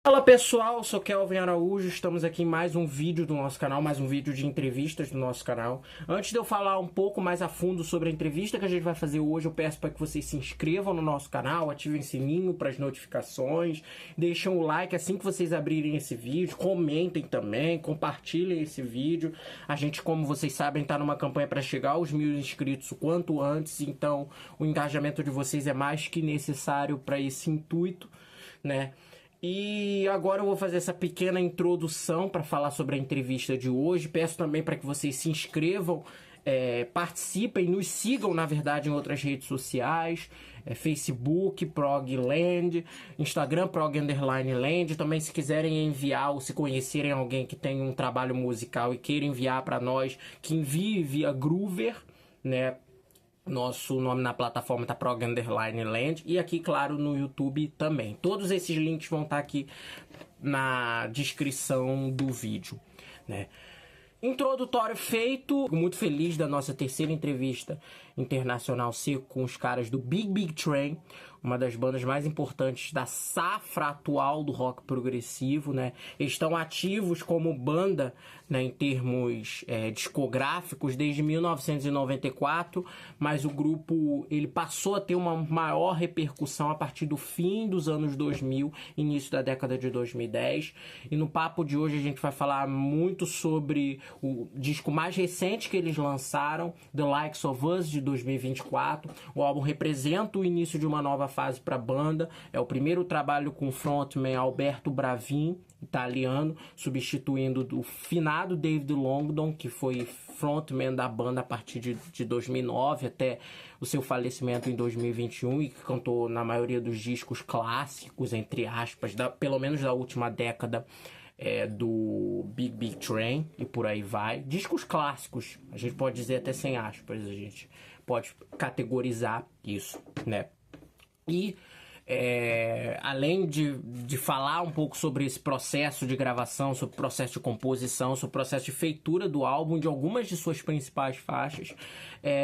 Fala pessoal, eu sou Kelvin Araújo, estamos aqui em mais um vídeo do nosso canal, mais um vídeo de entrevistas do nosso canal. Antes de eu falar um pouco mais a fundo sobre a entrevista que a gente vai fazer hoje, eu peço para que vocês se inscrevam no nosso canal, ativem o sininho para as notificações, deixem o like assim que vocês abrirem esse vídeo, comentem também, compartilhem esse vídeo. A gente, como vocês sabem, está numa campanha para chegar aos 1000 inscritos o quanto antes, então o engajamento de vocês é mais que necessário para esse intuito, né? E agora eu vou fazer essa pequena introdução para falar sobre a entrevista de hoje. Peço também para que vocês se inscrevam, participem, nos sigam, na verdade, em outras redes sociais. Facebook, PROGLand, Instagram, PROG_land. Também, se quiserem enviar ou se conhecerem alguém que tem um trabalho musical e queira enviar para nós, que envie via Groover, né? Nosso nome na plataforma tá PROG_land e aqui, claro, no YouTube também. Todos esses links vão estar aqui na descrição do vídeo, né? Introdutório feito, muito feliz da nossa terceira entrevista internacional ser com os caras do Big Train, uma das bandas mais importantes da safra atual do rock progressivo, né? Eles estão ativos como banda, né, em termos discográficos desde 1994, mas o grupo ele passou a ter uma maior repercussão a partir do fim dos anos 2000, início da década de 2010. E no papo de hoje a gente vai falar muito sobre o disco mais recente que eles lançaram, The Likes of Us, de 2024. O álbum representa o início de uma nova fase para a banda. É o primeiro trabalho com o frontman Alberto Bravin, italiano, substituindo o finado David Longdon, que foi frontman da banda a partir de 2009 até o seu falecimento em 2021 e que cantou na maioria dos discos clássicos, entre aspas, pelo menos da última década, do Big Train e por aí vai. Discos clássicos, a gente pode dizer até sem aspas, a gente pode categorizar isso, né? E além de falar um pouco sobre esse processo de gravação, sobre o processo de composição, sobre o processo de feitura do álbum, de algumas de suas principais faixas,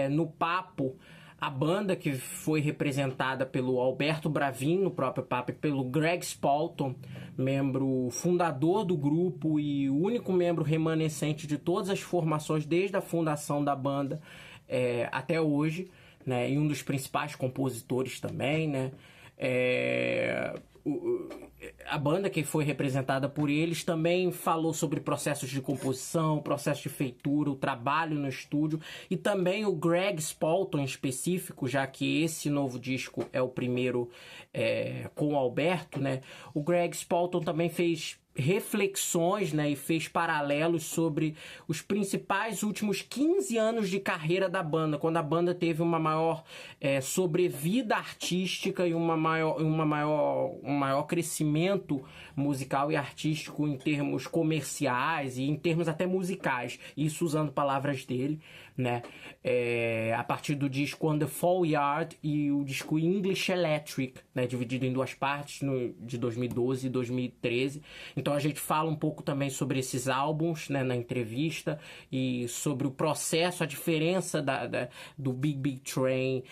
no papo, a banda que foi representada pelo Alberto Bravin, no próprio papo, e pelo Greg Spawton, membro fundador do grupo e o único membro remanescente de todas as formações desde a fundação da banda até hoje, né? E um dos principais compositores também, né? A banda que foi representada por eles também falou sobre processos de composição, processo de feitura, o trabalho no estúdio, e também o Greg Spawton em específico, já que esse novo disco é o primeiro com o Alberto, né? O Greg Spawton também fez reflexões, né, e fez paralelos sobre os principais últimos 15 anos de carreira da banda, quando a banda teve uma maior sobrevida artística e um maior crescimento musical e artístico em termos comerciais e em termos até musicais, isso usando palavras dele, né? A partir do disco Underfall Yard e o disco English Electric, né, dividido em duas partes, de 2012 e 2013. Então a gente fala um pouco também sobre esses álbuns, né, na entrevista, e sobre o processo, a diferença do Big Train,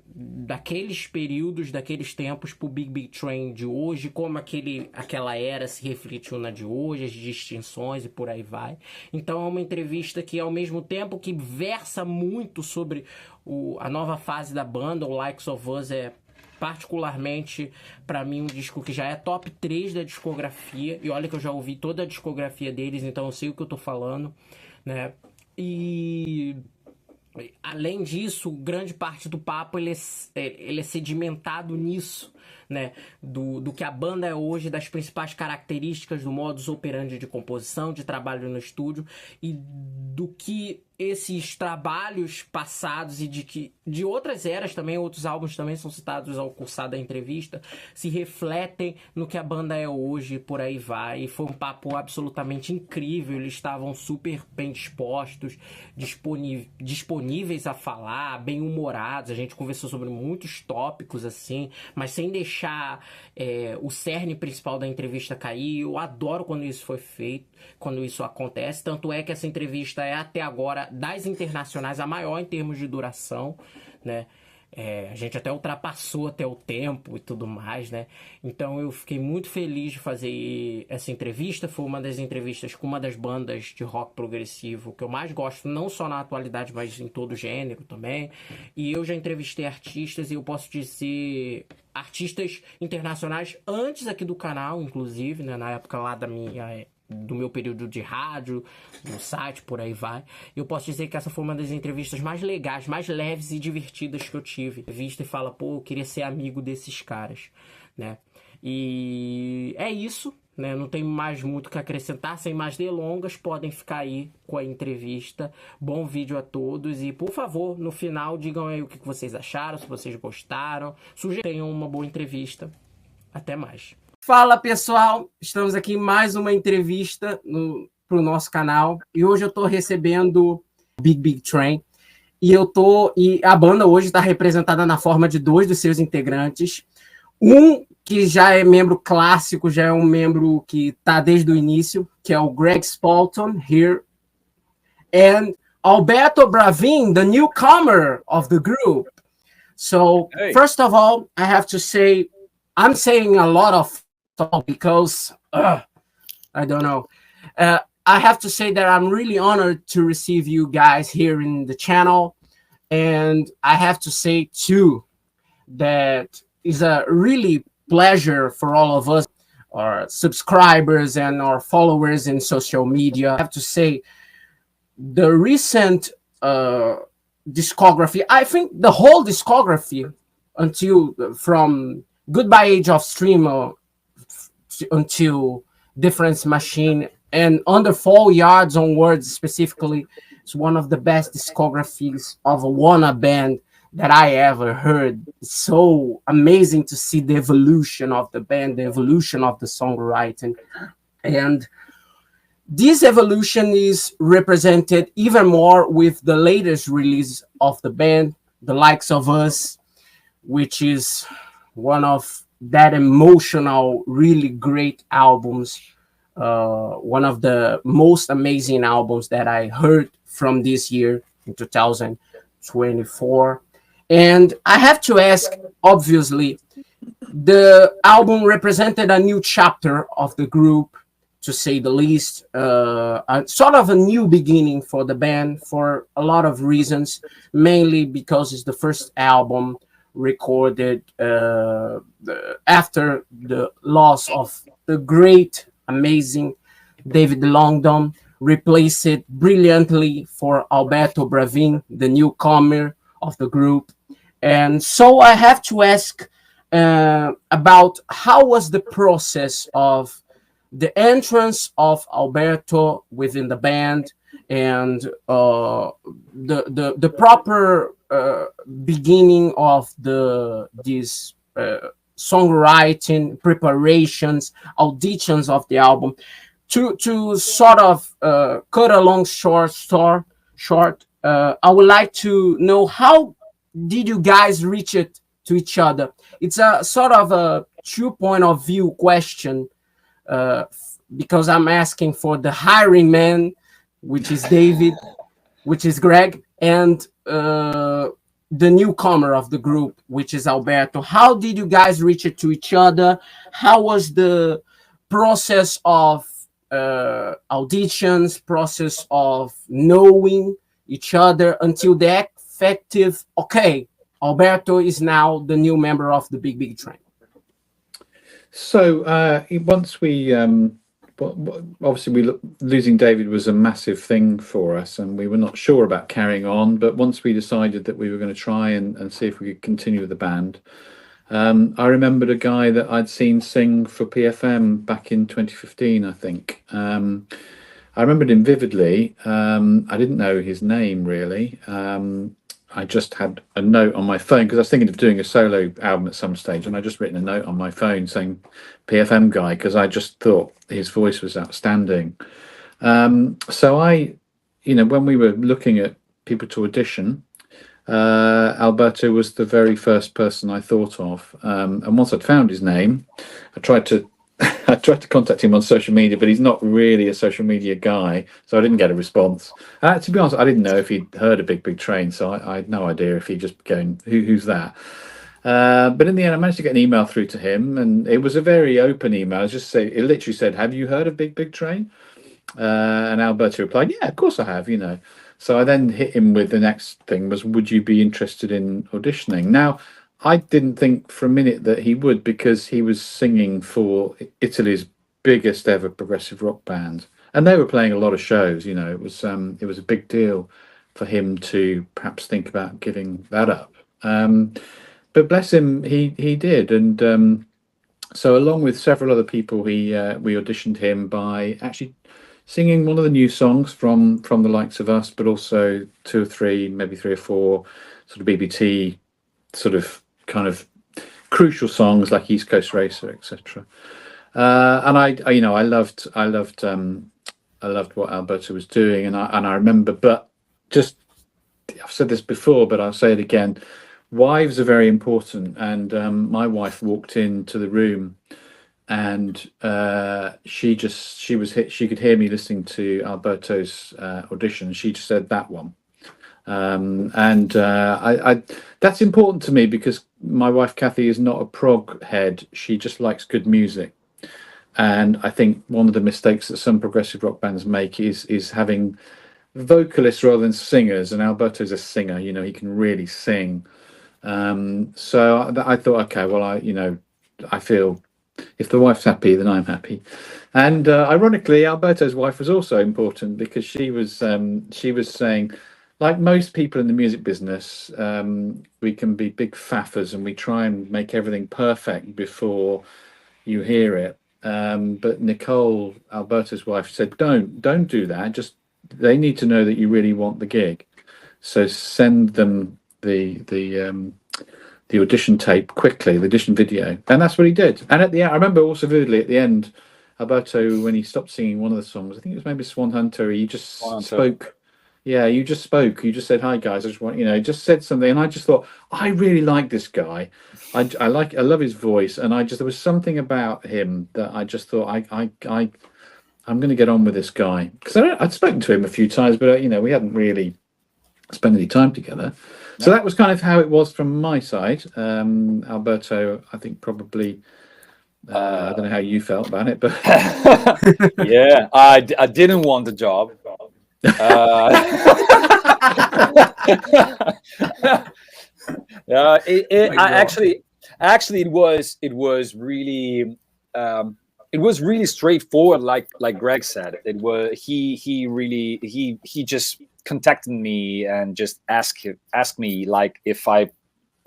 daqueles períodos, daqueles tempos pro Big Train de hoje, como aquela era se refletiu na de hoje, as distinções e por aí vai. Então é uma entrevista que, ao mesmo tempo que versa muito sobre a nova fase da banda, o Likes of Us particularmente, para mim, um disco que já é top 3 da discografia, e olha que eu já ouvi toda a discografia deles, então eu sei o que eu tô falando, né? E além disso, grande parte do papo ele é sedimentado nisso, né? Do que a banda é hoje, das principais características do modus operandi de composição, de trabalho no estúdio, e do que esses trabalhos passados e de outras eras também, outros álbuns também são citados ao cursar da entrevista, se refletem no que a banda é hoje, por aí vai. E foi um papo absolutamente incrível, eles estavam super bem dispostos, disponíveis a falar, bem humorados, a gente conversou sobre muitos tópicos assim, mas sem deixar o cerne principal da entrevista cair. Eu adoro quando isso foi feito, quando isso acontece, tanto é que essa entrevista é até agora das internacionais a maior em termos de duração, né? A gente até ultrapassou até o tempo e tudo mais, né? Então eu fiquei muito feliz de fazer essa entrevista. Foi uma das entrevistas com uma das bandas de rock progressivo que eu mais gosto, não só na atualidade, mas em todo gênero também. E eu já entrevistei artistas, e eu posso dizer artistas internacionais antes aqui do canal, inclusive, né? Na época lá do meu período de rádio, no site, por aí vai. Eu posso dizer que essa foi uma das entrevistas mais legais, mais leves e divertidas que eu tive. Vista e fala, pô, eu queria ser amigo desses caras, né? E é isso, né? Não tem mais muito o que acrescentar. Sem mais delongas, podem ficar aí com a entrevista. Bom vídeo a todos. E, por favor, no final, digam aí o que vocês acharam, se vocês gostaram. Tenham uma boa entrevista. Até mais. Fala, pessoal! Estamos aqui em mais uma entrevista para o nosso canal. E hoje eu estou recebendo Big Train. E a banda hoje está representada na forma de dois dos seus integrantes. Um que já é membro clássico, já é um membro que está desde o início, que é o Greg Spawton, here. And Alberto Bravin, the newcomer of the group. So, First of all, I have to say, I'm saying a lot of talk because, I don't know. I have to say that I'm really honored to receive you guys here in the channel. And I have to say, too, that it's a really pleasure for all of us, our subscribers and our followers in social media. I have to say, the recent discography, I think the whole discography from Goodbye Age of Stream until Difference Machine and Underfall Yards onwards specifically, is one of the best discographies of a wanna band that I ever heard. It's so amazing to see the evolution of the band, the evolution of the songwriting. And this evolution is represented even more with the latest release of the band, The Likes of Us, which is one of that emotional, really great albums. One of the most amazing albums that I heard from this year in 2024. And I have to ask, obviously, the album represented a new chapter of the group, to say the least, sort of a new beginning for the band for a lot of reasons, mainly because it's the first album recorded after the loss of the great, amazing David Longdon, replaced it brilliantly for Alberto Bravin, the newcomer of the group. And so I have to ask about how was the process of the entrance of Alberto within the band, and the proper beginning of this songwriting preparations, auditions of the album. To sort of cut a long short, I would like to know, how did you guys reach it to each other? It's a sort of a 2 point of view question, because I'm asking for the hiring man, which is David, which is Greg, and the newcomer of the group, which is Alberto. How did you guys reach it to each other? How was the process of auditions, process of knowing each other until the effective, okay, Alberto is now the new member of the Big Train? So once we obviously losing David was a massive thing for us, and we were not sure about carrying on, but once we decided that we were going to try and see if we could continue with the band, I remembered a guy that I'd seen sing for PFM back in 2015, I think. I remembered him vividly. I didn't know his name really. I just had a note on my phone because I was thinking of doing a solo album at some stage, and I just written a note on my phone saying PFM guy, because I just thought his voice was outstanding. So when we were looking at people to audition, Alberto was the very first person I thought of. And once I'd found his name, I tried to I tried to contact him on social media, but he's not really a social media guy, so I didn't get a response. To be honest, I didn't know if he'd heard of Big Big Train, so I had no idea if he just going, who's that? But in the end, I managed to get an email through to him, and it was a very open email. It literally said, "Have you heard of Big Big Train?" And Alberto replied, "Yeah, of course I have." So I then hit him with the next thing was, "Would you be interested in auditioning?" Now, I didn't think for a minute that he would, because he was singing for Italy's biggest ever progressive rock band, and they were playing a lot of shows. It was a big deal for him to perhaps think about giving that up. But bless him, he did, and so along with several other people, we auditioned him by actually singing one of the new songs from the likes of us, but also two or three, maybe three or four, sort of BBT, sort of kind of crucial songs like East Coast Racer, etc. And I loved what Alberto was doing, and I remember, but just I've said this before, but I'll say it again. Wives are very important, and my wife walked into the room, and she could hear me listening to Alberto's audition. She just said that one, and that's important to me, because my wife Kathy is not a prog head. She just likes good music, and I think one of the mistakes that some progressive rock bands make is having vocalists rather than singers. And Alberto's a singer. He can really sing. So I thought, okay, well, I feel if the wife's happy, then I'm happy. And ironically, Alberto's wife was also important, because she was saying, like most people in the music business, we can be big faffers and we try and make everything perfect before you hear it. But Nicole, Alberto's wife, said, don't do that. Just, they need to know that you really want the gig. So send them the audition tape quickly, the audition video, and that's what he did. And at the end, I remember also vividly at the end, Alberto, when he stopped singing one of the songs, I think it was maybe Swan Hunter, he just spoke. Yeah, you just spoke. You just said, "Hi guys, I just want," just said something, and I just thought, I really like this guy. I love his voice, and there was something about him that I just thought, I'm going to get on with this guy, because I'd spoken to him a few times, but we hadn't really spent any time together. So that was kind of how it was from my side. Alberto, I think probably, I don't know how you felt about it, but yeah, I didn't want the job. Actually, it was really straightforward, like Greg said. It was he just contacted me and just asked me, like, if I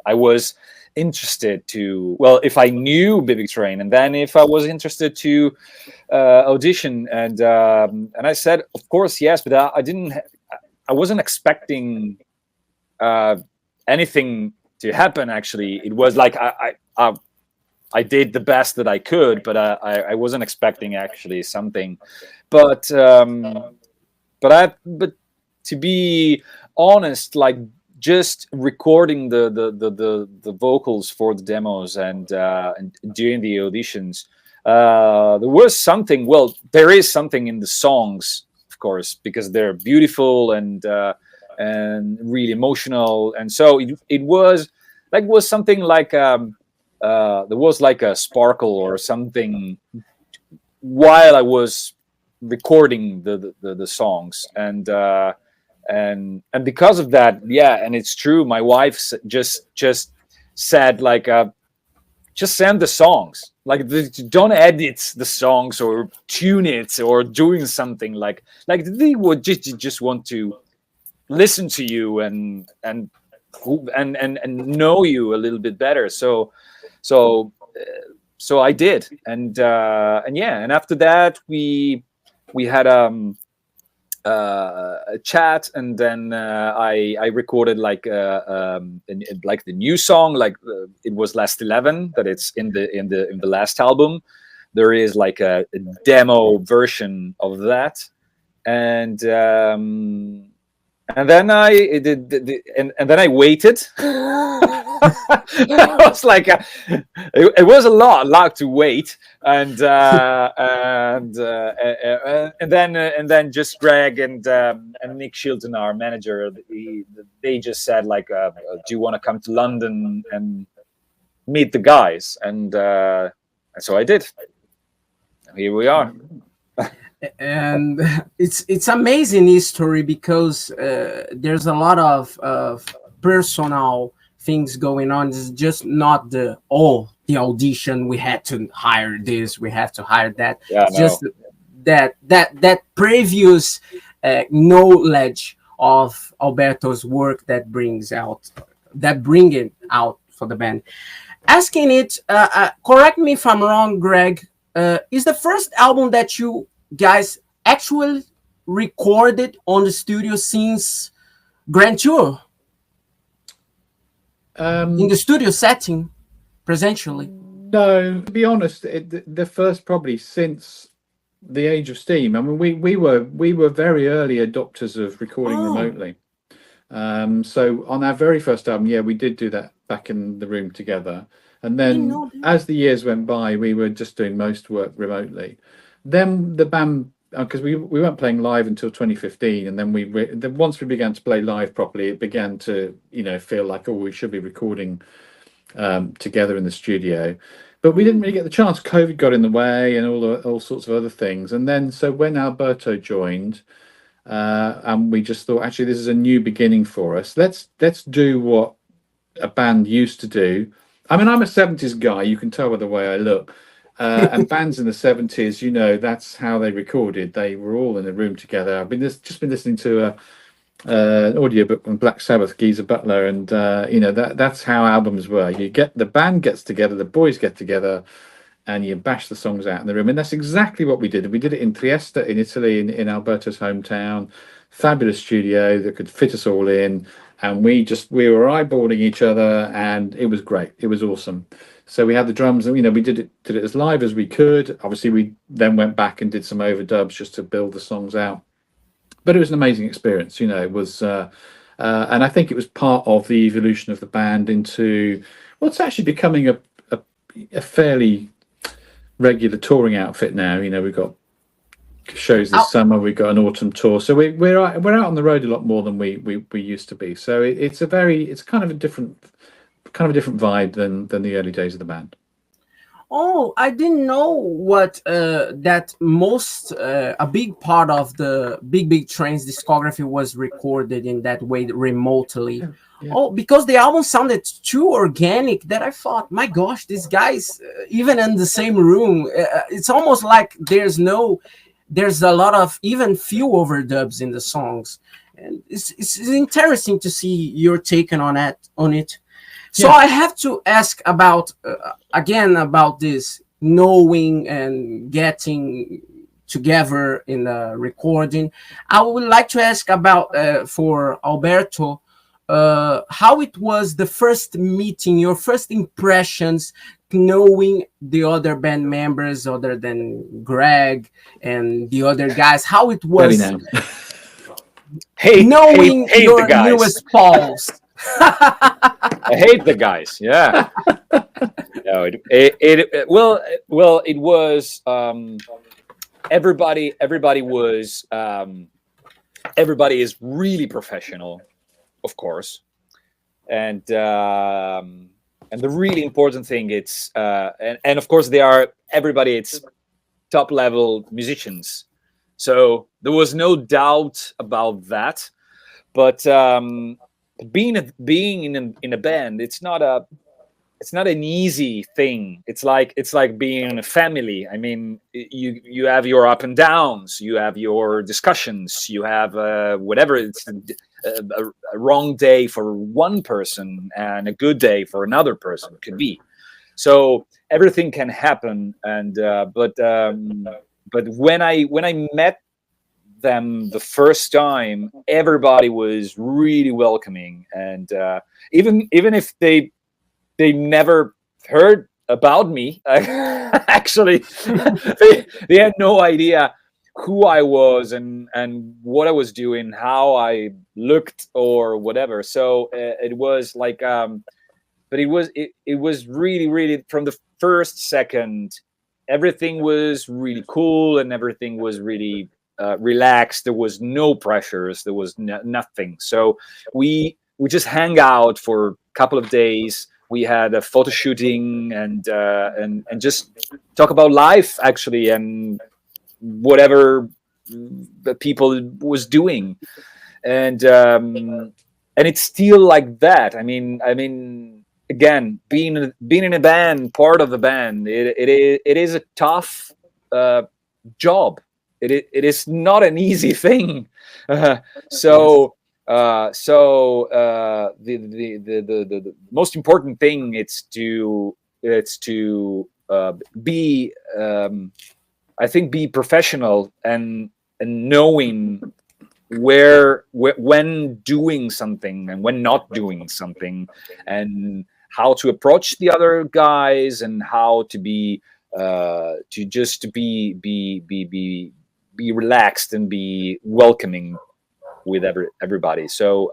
was interested to, well, if I knew Big Big Train, and then if I was interested to audition, and I said, of course, yes, but I wasn't expecting anything to happen. Actually, it was like I did the best that I could, but I wasn't expecting actually something. But to be honest, like, just recording the vocals for the demos and during the auditions, there was something. Well, there is something in the songs, of course, because they're beautiful and really emotional, and so it was something like there was like a sparkle or something while I was recording the songs, and because of that, yeah, and it's true, my wife just said, like, just send the songs, like, don't edit the songs or tune it or doing something, like they would just want to listen to you and know you a little bit better. So I did, and yeah, and after that we had a chat, and then I recorded like the new song, like it was Last 11, that it's in the last album. There is like a demo version of that, and then I waited. It was like it was a lot to wait, and then just Greg and Nick Shilton, our manager, they just said like, do you want to come to London and meet the guys? And so I did. Here we are. And it's amazing history, because there's a lot of personal things going on. It's just not the audition, we had to hire this, we have to hire that. Yeah, It's just that previous knowledge of Alberto's work that bring it out for the band. Asking it, correct me if I'm wrong, Greg, is the first album that you guys actually recorded on the studio since Grand Tour? In the studio setting, presentially? No, to be honest, the first probably since the Age of Steam. I mean, we were very early adopters of recording remotely. So on our very first album, yeah, we did do that back in the room together. And then as the years went by, we were just doing most work remotely. Then the band, because we weren't playing live until 2015, and then once we began to play live properly, it began to feel like, oh, we should be recording together in the studio. But we didn't really get the chance. COVID got in the way, and all sorts of other things. And then so when Alberto joined, and we just thought, actually, this is a new beginning for us. Let's do what a band used to do. I mean, I'm a 70s guy. You can tell by the way I look. And bands in the 70s, that's how they recorded. They were all in a room together. I've just been listening to an audiobook on Black Sabbath, Geezer Butler, and that's how albums were. The band gets together, the boys get together, and you bash the songs out in the room. And that's exactly what we did. We did it in Trieste, in Italy, in Alberto's hometown. Fabulous studio that could fit us all in, and we were eyeballing each other, and it was great. It was awesome. So we had the drums, and we did it as live as we could. Obviously, we then went back and did some overdubs just to build the songs out. But it was an amazing experience. It was, and I think it was part of the evolution of the band into what's actually becoming a fairly regular touring outfit now. We've got shows this summer, we've got an autumn tour, so we're out on the road a lot more than we used to be. So it's kind of a different vibe than the early days of the band. Oh, I didn't know what that a big part of the Big Train's discography was recorded in that way, remotely. Yeah. Oh, because the album sounded too organic that I thought, my gosh, these guys, even in the same room, it's almost like there's a lot of even few overdubs in the songs, and it's interesting to see your take on it. So yeah. I have to ask about again about this knowing and getting together in the recording. I would like to ask about for Alberto how it was the first meeting, your first impressions, knowing the other band members other than Greg and the other guys. How it was knowing your newest pals. I hate the guys. Yeah. No, it was everybody is really professional, of course, and the really important thing and of course it's top level musicians, so there was no doubt about that. But being in a band, it's not an easy thing. It's like being in a family. I mean, you have your up and downs, you have your discussions, you have whatever. It's a wrong day for one person and a good day for another person could be. So everything can happen. And but when I met them the first time, everybody was really welcoming, and even if they never heard about me, actually they had no idea who I was and what I was doing, how I looked or whatever. So it was like but it was really from the first second, everything was really cool and everything was really relaxed. There was no pressures, there was nothing. So we just hang out for a couple of days. We had a photo shooting and just talk about life, actually, and whatever the people was doing. And it's still like that. I mean, again, being in a band, part of the band, it is a tough job. It is not an easy thing. So the most important thing is to be I think be professional and knowing when doing something and when not doing something, and how to approach the other guys, and how to be be relaxed and be welcoming with everybody. So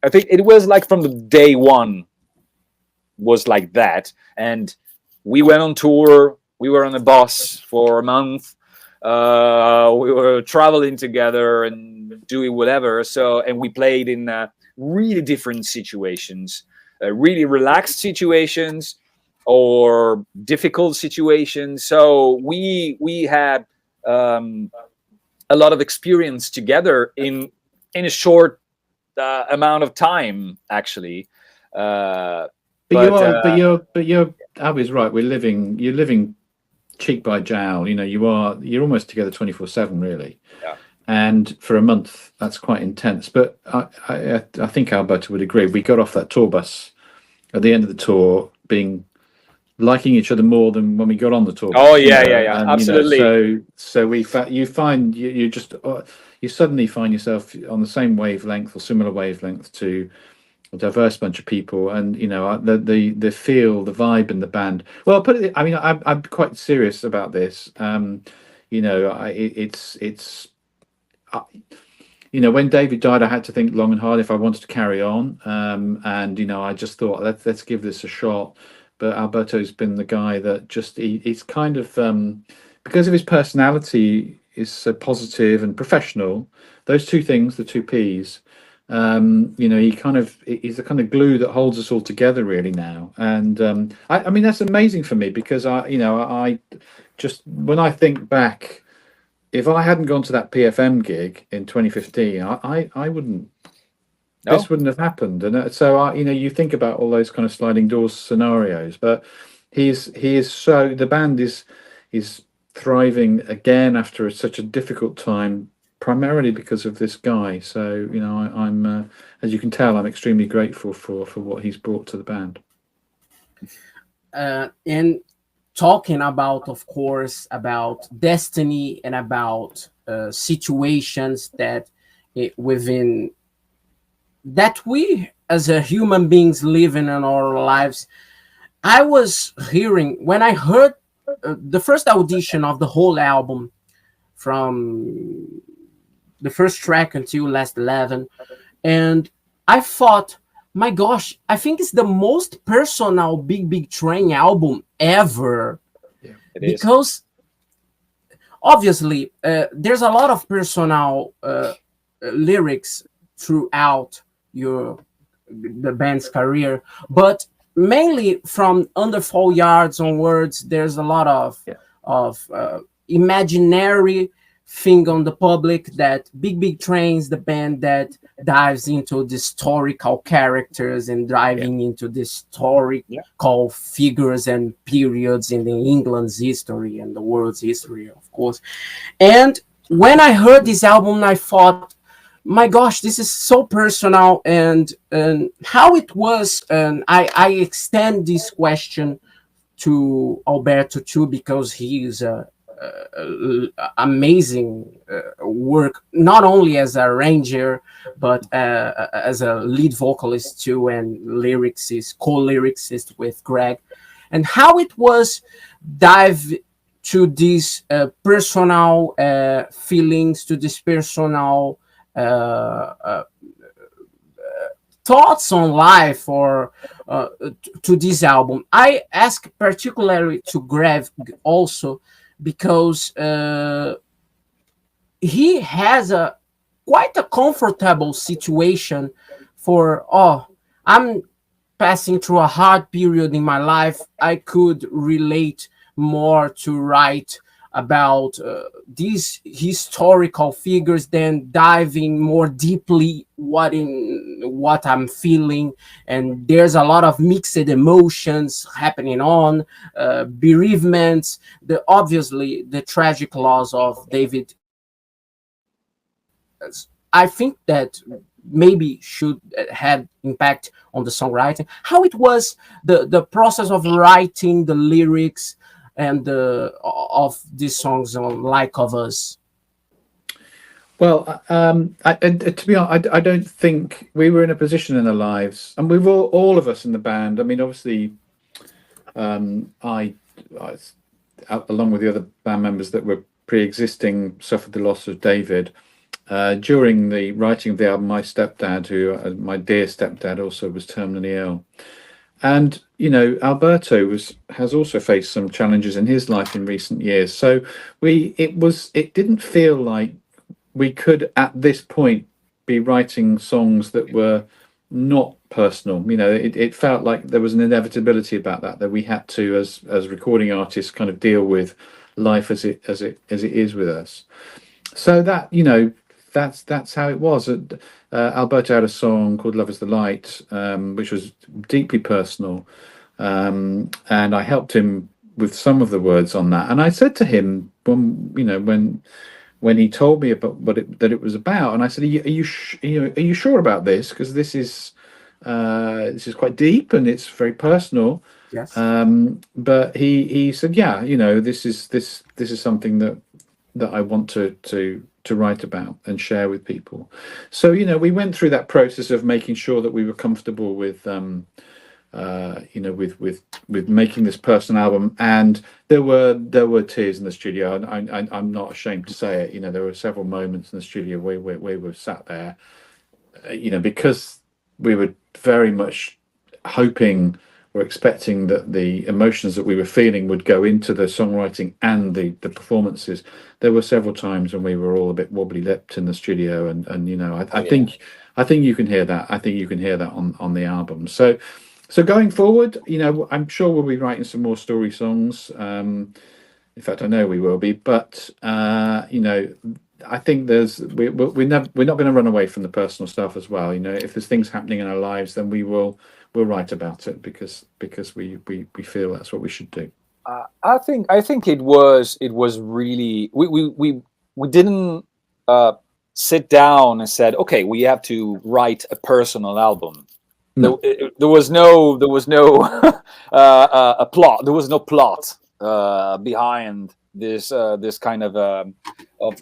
I think it was like from the day one was like that. And we went on tour. We were on a bus for a month. We were traveling together and doing whatever. So, and we played in really different situations, really relaxed situations or difficult situations. So we had a lot of experience together in a short amount of time, actually. But you're Albie's right. You're living cheek by jowl. You're almost together 24/7, really. Yeah. And for a month, that's quite intense. But I think Alberto would agree. We got off that tour bus at the end of the tour liking each other more than when we got on the tour bus. Oh yeah, and, absolutely. So you suddenly find yourself on the same wavelength or similar wavelength to a diverse bunch of people, and the feel, the vibe in the band. Well, I'm quite serious about this. When David died, I had to think long and hard if I wanted to carry on, and I just thought let's give this a shot. But Alberto's been the guy that he's kind of because of his personality is so positive and professional. Those two things, the two P's. He's the kind of glue that holds us all together really now. And that's amazing for me, because I just, when I think back, if I hadn't gone to that PFM gig in 2015, I wouldn't. No. This wouldn't have happened. And so you think about all those kind of sliding doors scenarios, but the band is thriving again after such a difficult time, primarily because of this guy. So I'm as you can tell, I'm extremely grateful for what he's brought to the band. And talking about, of course, about destiny and about situations that we as a human beings living in our lives. I was hearing, when I heard the first audition of the whole album, from the first track until Last 11, and I thought, my gosh, I think it's the most personal Big Train album ever. Yeah, because obviously there's a lot of personal lyrics throughout the band's career, but mainly from Underfall Yards onwards, there's a lot of imaginary thing on the public, that Big Train's the band that dives into the historical characters and driving into the historical figures and periods in the England's history and the world's history, of course. And when I heard this album, I thought, my gosh, this is so personal, and how it was. And I extend this question to Alberto too, because he is amazing work, not only as a arranger, but as a lead vocalist too, and co-lyricist with Greg, and how it was dive to these personal feelings, to this personal thoughts on life or to this album. I ask particularly to Greg also because he has quite a comfortable situation for, I'm passing through a hard period in my life. I could relate more to write about these historical figures than diving more deeply what I'm feeling. And there's a lot of mixed emotions happening on bereavements, obviously the tragic loss of David. I think that maybe should have impact on the songwriting. How it was the process of writing the lyrics and of these songs on Like of Us. Well, to be honest, I don't think we were in a position in our lives, and we've all of us in the band. I mean, obviously, I along with the other band members that were pre-existing, suffered the loss of David. During the writing of the album, my stepdad, my dear stepdad, also was terminally ill. And, you know, Alberto has also faced some challenges in his life in recent years. So it didn't feel like we could, at this point, be writing songs that were not personal. You know, it felt like there was an inevitability about that we had to, as recording artists, kind of deal with life as it is with us. So that, you know, that's how it was. Alberto had a song called "Love Is the Light," which was deeply personal, and I helped him with some of the words on that. And I said to him when he told me about that it was about, and I said, "Are you sure about this? Because this is quite deep and it's very personal." Yes. But he said, "Yeah, you know, this is something that I want to write about and share with people." So, you know, we went through that process of making sure that we were comfortable with with making this personal album, and there were tears in the studio, and I'm not ashamed to say it. You know, there were several moments in the studio where we were sat there, you know, because we were very much hoping, we're expecting that the emotions that we were feeling would go into the songwriting and the performances. There were several times when we were all a bit wobbly-lipped in the studio, and you know, I think you can hear that. I think you can hear that on the album. So going forward, you know, I'm sure we'll be writing some more story songs. In fact, I know we will be. But you know, I think we're not going to run away from the personal stuff as well. You know, if there's things happening in our lives, then we'll write about it because we feel that's what we should do. I think it was really, we didn't sit down and said, okay, we have to write a personal album. No. There was no a plot. There was no plot behind this kind of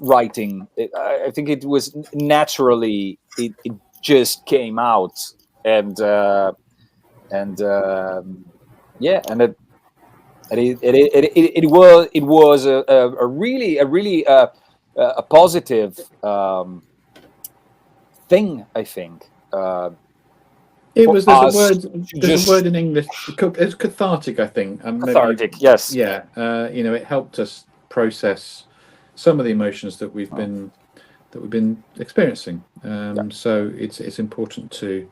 writing. I think it was naturally. It just came out, and it was a really positive thing, I think. There's a word in English. It's cathartic, I think. Cathartic, yes. Yeah, you know, it helped us process some of the emotions that we've been experiencing. So it's important to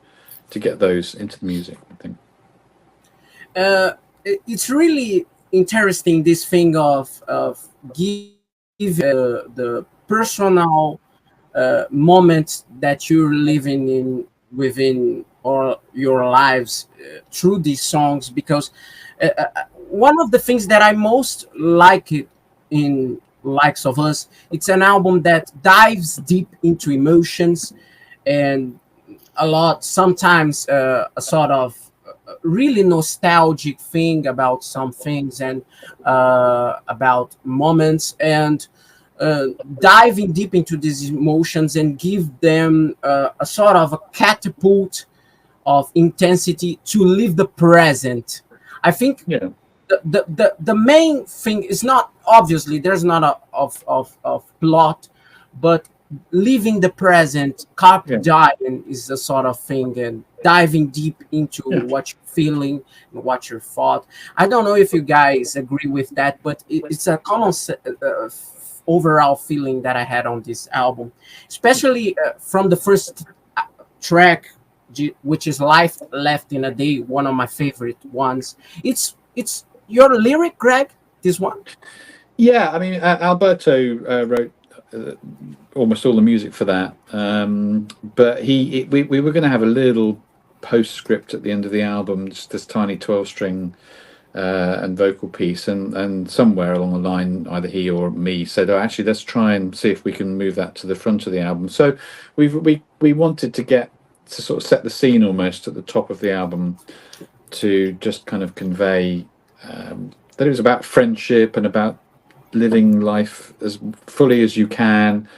get those into the music, I think. It's really interesting, this thing of give the personal moments that you're living within or your lives through these songs, because one of the things that I most like in Likes of Us, it's an album that dives deep into emotions, and sometimes a sort of really nostalgic thing about some things and about moments, and diving deep into these emotions and give them a sort of a catapult of intensity to live the present. I think the main thing is not, obviously there's not of plot, but living the present, carpe diem is a sort of thing, and diving deep into what you're feeling and what you're thought. I don't know if you guys agree with that, but it's a common overall feeling that I had on this album, especially from the first track, which is Life Left in a Day, one of my favorite ones. It's your lyric, Greg, this one? Yeah, I mean, Alberto wrote almost all the music for that, but we were going to have a little postscript at the end of the album, just this tiny 12-string and vocal piece, and somewhere along the line, either he or me said, "Oh, actually, let's try and see if we can move that to the front of the album." So we wanted to get to sort of set the scene almost at the top of the album, to just kind of convey that it was about friendship and about living life as fully as you can,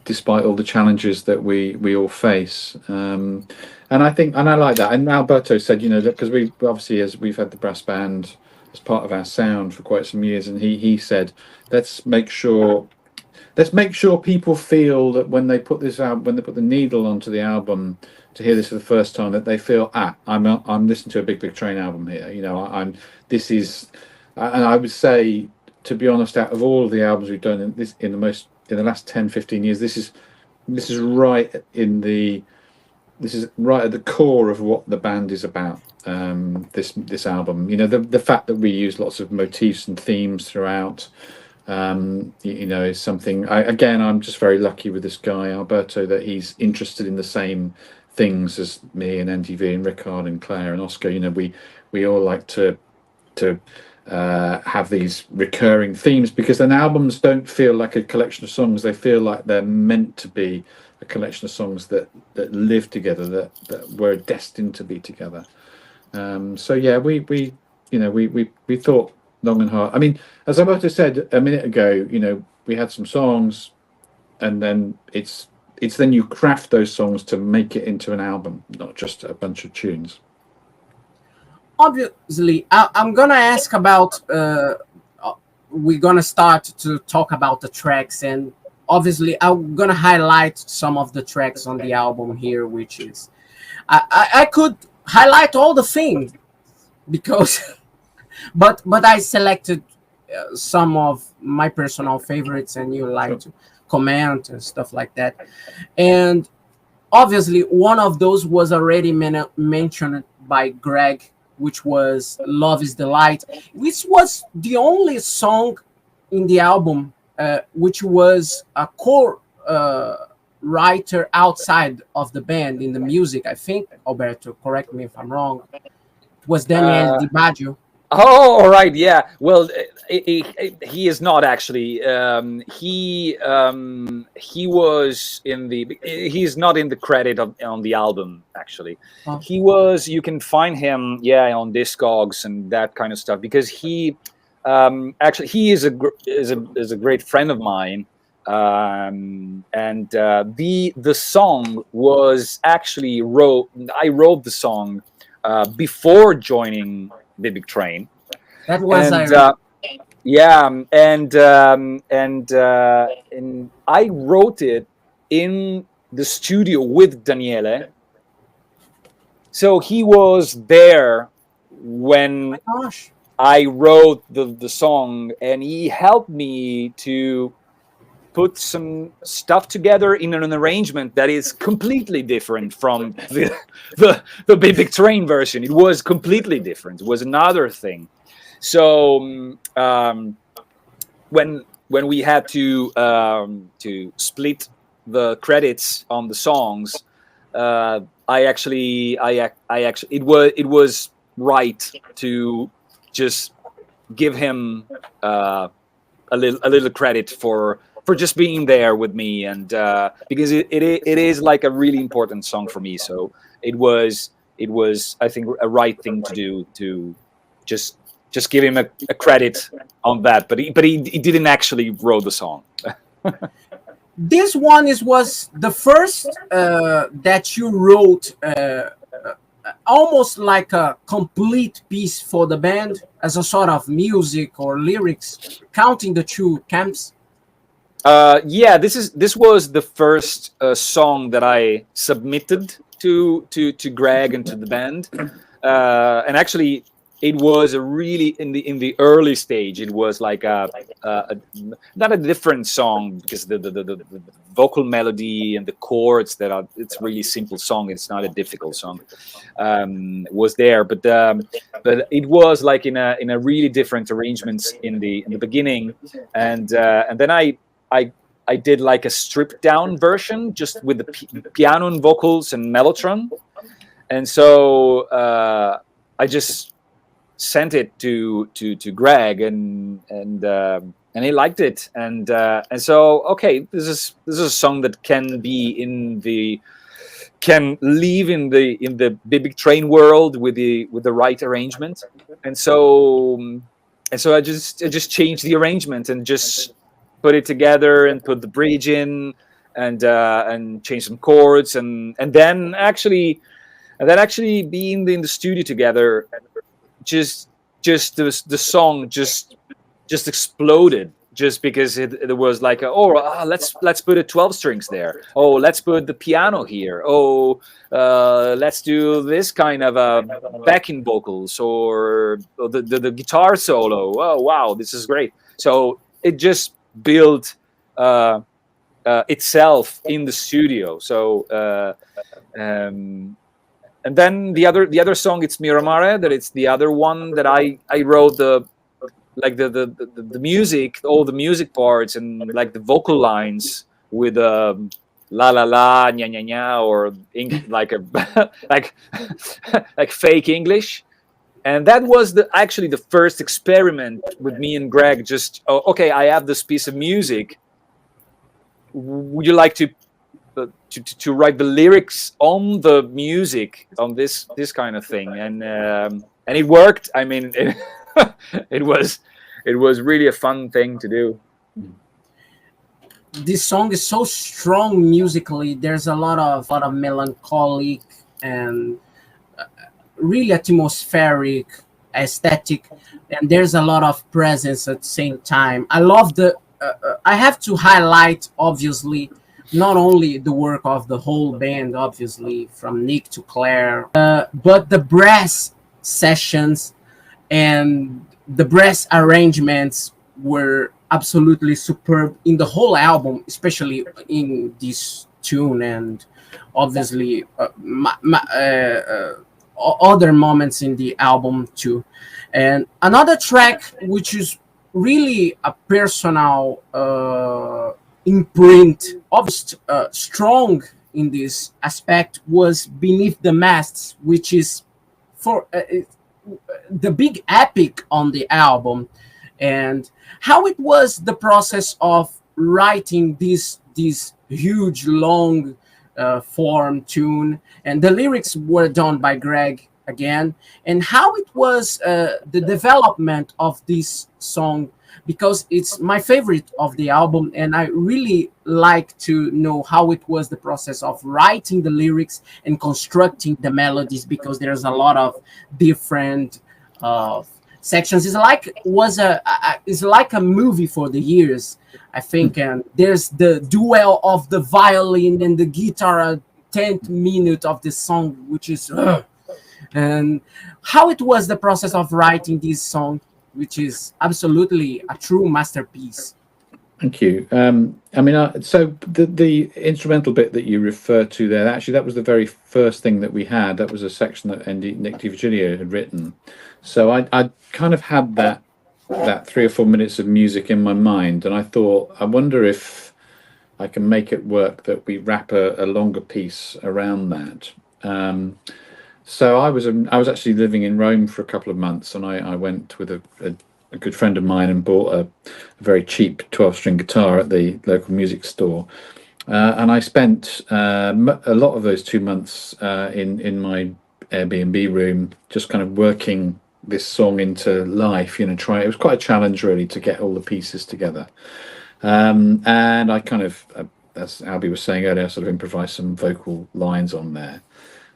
despite all the challenges that we all face. And I like that. And Alberto said, you know, because we obviously, as we've had the brass band as part of our sound for quite some years, and he said, let's make sure people feel that when they put this out, when they put the needle onto the album to hear this for the first time, that they feel, I'm listening to a Big Train album here. You know, and I would say, to be honest, out of all of the albums we've done in the last 10-15 years, this is right at the core of what the band is about. This album, you know, the fact that we use lots of motifs and themes throughout, you know, is something. I'm just very lucky with this guy Alberto, that he's interested in the same things as me and NTV and Rickard and Claire and Oscar. You know, we all like to have these recurring themes, because then albums don't feel like a collection of songs. They feel like they're meant to be a collection of songs that live together, that were destined to be together. So yeah, we thought long and hard. I mean, as Alberto said a minute ago, you know, we had some songs, and then it's then you craft those songs to make it into an album, not just a bunch of tunes. Obviously, I'm gonna ask about. We're gonna start to talk about the tracks, and obviously, I'm gonna highlight some of the tracks on the album here, which is I could highlight all the things because, but I selected some of my personal favorites, and you like to comment and stuff like that. And obviously, one of those was already mentioned by Greg, which was Love is the Light, which was the only song in the album which was a core writer outside of the band in the music. I think, Alberto, correct me if I'm wrong, it was Daniel Di Baggio. Oh, all right, yeah. Well, he is not actually. He was in the. He's not in the credit on the album actually. Oh. He was. You can find him, yeah, on Discogs and that kind of stuff, because he actually he is a great friend of mine. And the song was actually I wrote the song before joining the Big Train. That was and I wrote it in the studio with Daniele. So he was there when I wrote the song, and he helped me to put some stuff together in an arrangement that is completely different from the Big Train version. It was completely different. It was another thing. So when we had to split the credits on the songs, it was right to just give him a little credit for just being there with me, and because it is like a really important song for me. So it was I think a right thing to do, to just give him a credit on that. But he didn't actually wrote the song. This one was the first that you wrote almost like a complete piece for the band, as a sort of music or lyrics, counting the two camps. Yeah, this was the first song that I submitted to Greg and to the band, and actually it was a really in the early stage. It was like a not a different song, because the vocal melody and the chords that are, it's really simple song. It's not a difficult song. Was there, but it was like in a really different arrangements in the beginning, and then I did like a stripped down version just with the piano and vocals and mellotron, and so I just sent it to Greg, and he liked it, and so okay, this is a song that can live in the big train world with the right arrangement, and so I just changed the arrangement and just put it together and put the bridge in, and change some chords, and then actually being in the studio together, just the song just exploded, just because it was like let's put a 12 strings there, let's put the piano here, let's do this kind of backing vocals, or the guitar solo. Oh wow, this is great. So it just built itself in the studio. So and then the other song, it's Miramare, that it's the other one that I wrote the music, all the music parts, and like the vocal lines with la la la, nya nya nya, or like a like fake English. And that was actually the first experiment with me and Greg. Just okay, I have this piece of music. Would you like to write the lyrics on the music, on this kind of thing? And it worked. I mean, it was really a fun thing to do. This song is so strong musically. There's a lot of melancholic and really atmospheric aesthetic, and there's a lot of presence at the same time. I love I have to highlight, obviously, not only the work of the whole band, obviously, from Nick to Claire, but the brass sessions and the brass arrangements were absolutely superb in the whole album, especially in this tune, and obviously other moments in the album too. And another track which is really a personal imprint of strong in this aspect was Beneath the Masts, which is for the big epic on the album, and how it was the process of writing this huge long form tune, and the lyrics were done by Greg again, and how it was the development of this song, because it's my favorite of the album, and I really like to know how it was the process of writing the lyrics and constructing the melodies, because there's a lot of different sections. It's like a movie for the ears, I think. And there's the duel of the violin and the guitar at 10th minute of the song, which is and how it was the process of writing this song, which is absolutely a true masterpiece. Thank you. I mean, so the instrumental bit that you referred to there, actually, that was the very first thing that we had. That was a section that Nick DiVirgilio had written. So I kind of had that 3 or 4 minutes of music in my mind, and I thought, I wonder if I can make it work that we wrap a longer piece around that. So I was actually living in Rome for a couple of months, and I went with a good friend of mine and bought a very cheap 12-string guitar at the local music store. And I spent a lot of those 2 months in my Airbnb room, just kind of working this song into life. It was quite a challenge, really, to get all the pieces together. And I kind of, as Albie was saying earlier, I sort of improvised some vocal lines on there.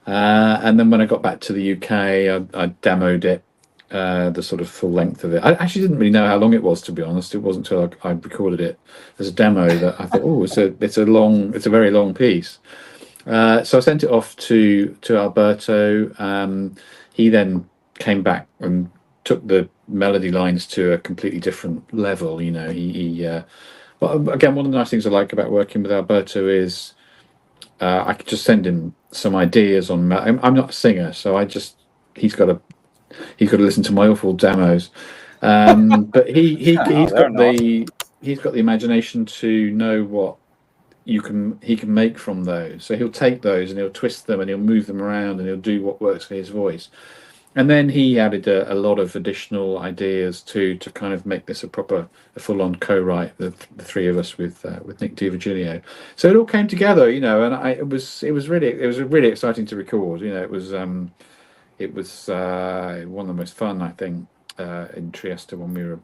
And then when I got back to the UK, I demoed it the sort of full length of it. I actually didn't really know how long it was, to be honest. It wasn't until I recorded it as a demo that I thought, oh, it's a very long piece. So I sent it off to Alberto. He then came back and took the melody lines to a completely different level. You know, well, again, one of the nice things I like about working with Alberto is I could just send him some ideas on. I'm not a singer, so he's got to listen to my awful demos. But he's got the imagination to know what he can make from those. So he'll take those and he'll twist them and he'll move them around and he'll do what works for his voice. And then he added a lot of additional ideas to kind of make this a full-on co-write, the three of us with Nick DiVirgilio. So it all came together, you know, and it was really exciting to record. You know, it was one of the most fun, I think, in Trieste when we were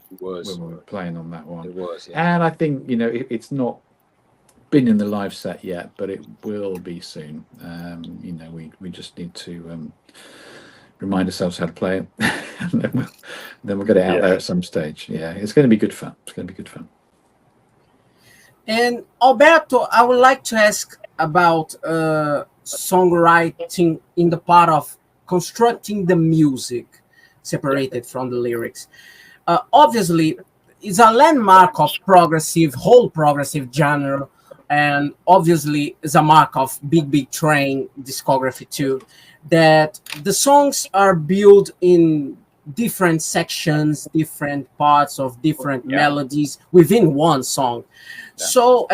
playing on that one. It was, yeah. And I think, you know, it's not been in the live set yet, but it will be soon. You know, we just need to remind ourselves how to play it, and then we'll get it out there at some stage. Yeah, it's going to be good fun. It's going to be good fun. And Alberto, I would like to ask about songwriting in the part of constructing the music separated from the lyrics. Obviously, it's a landmark of whole progressive genre, and obviously is a mark of Big Train discography too, that the songs are built in different sections, different parts of different melodies within one song. So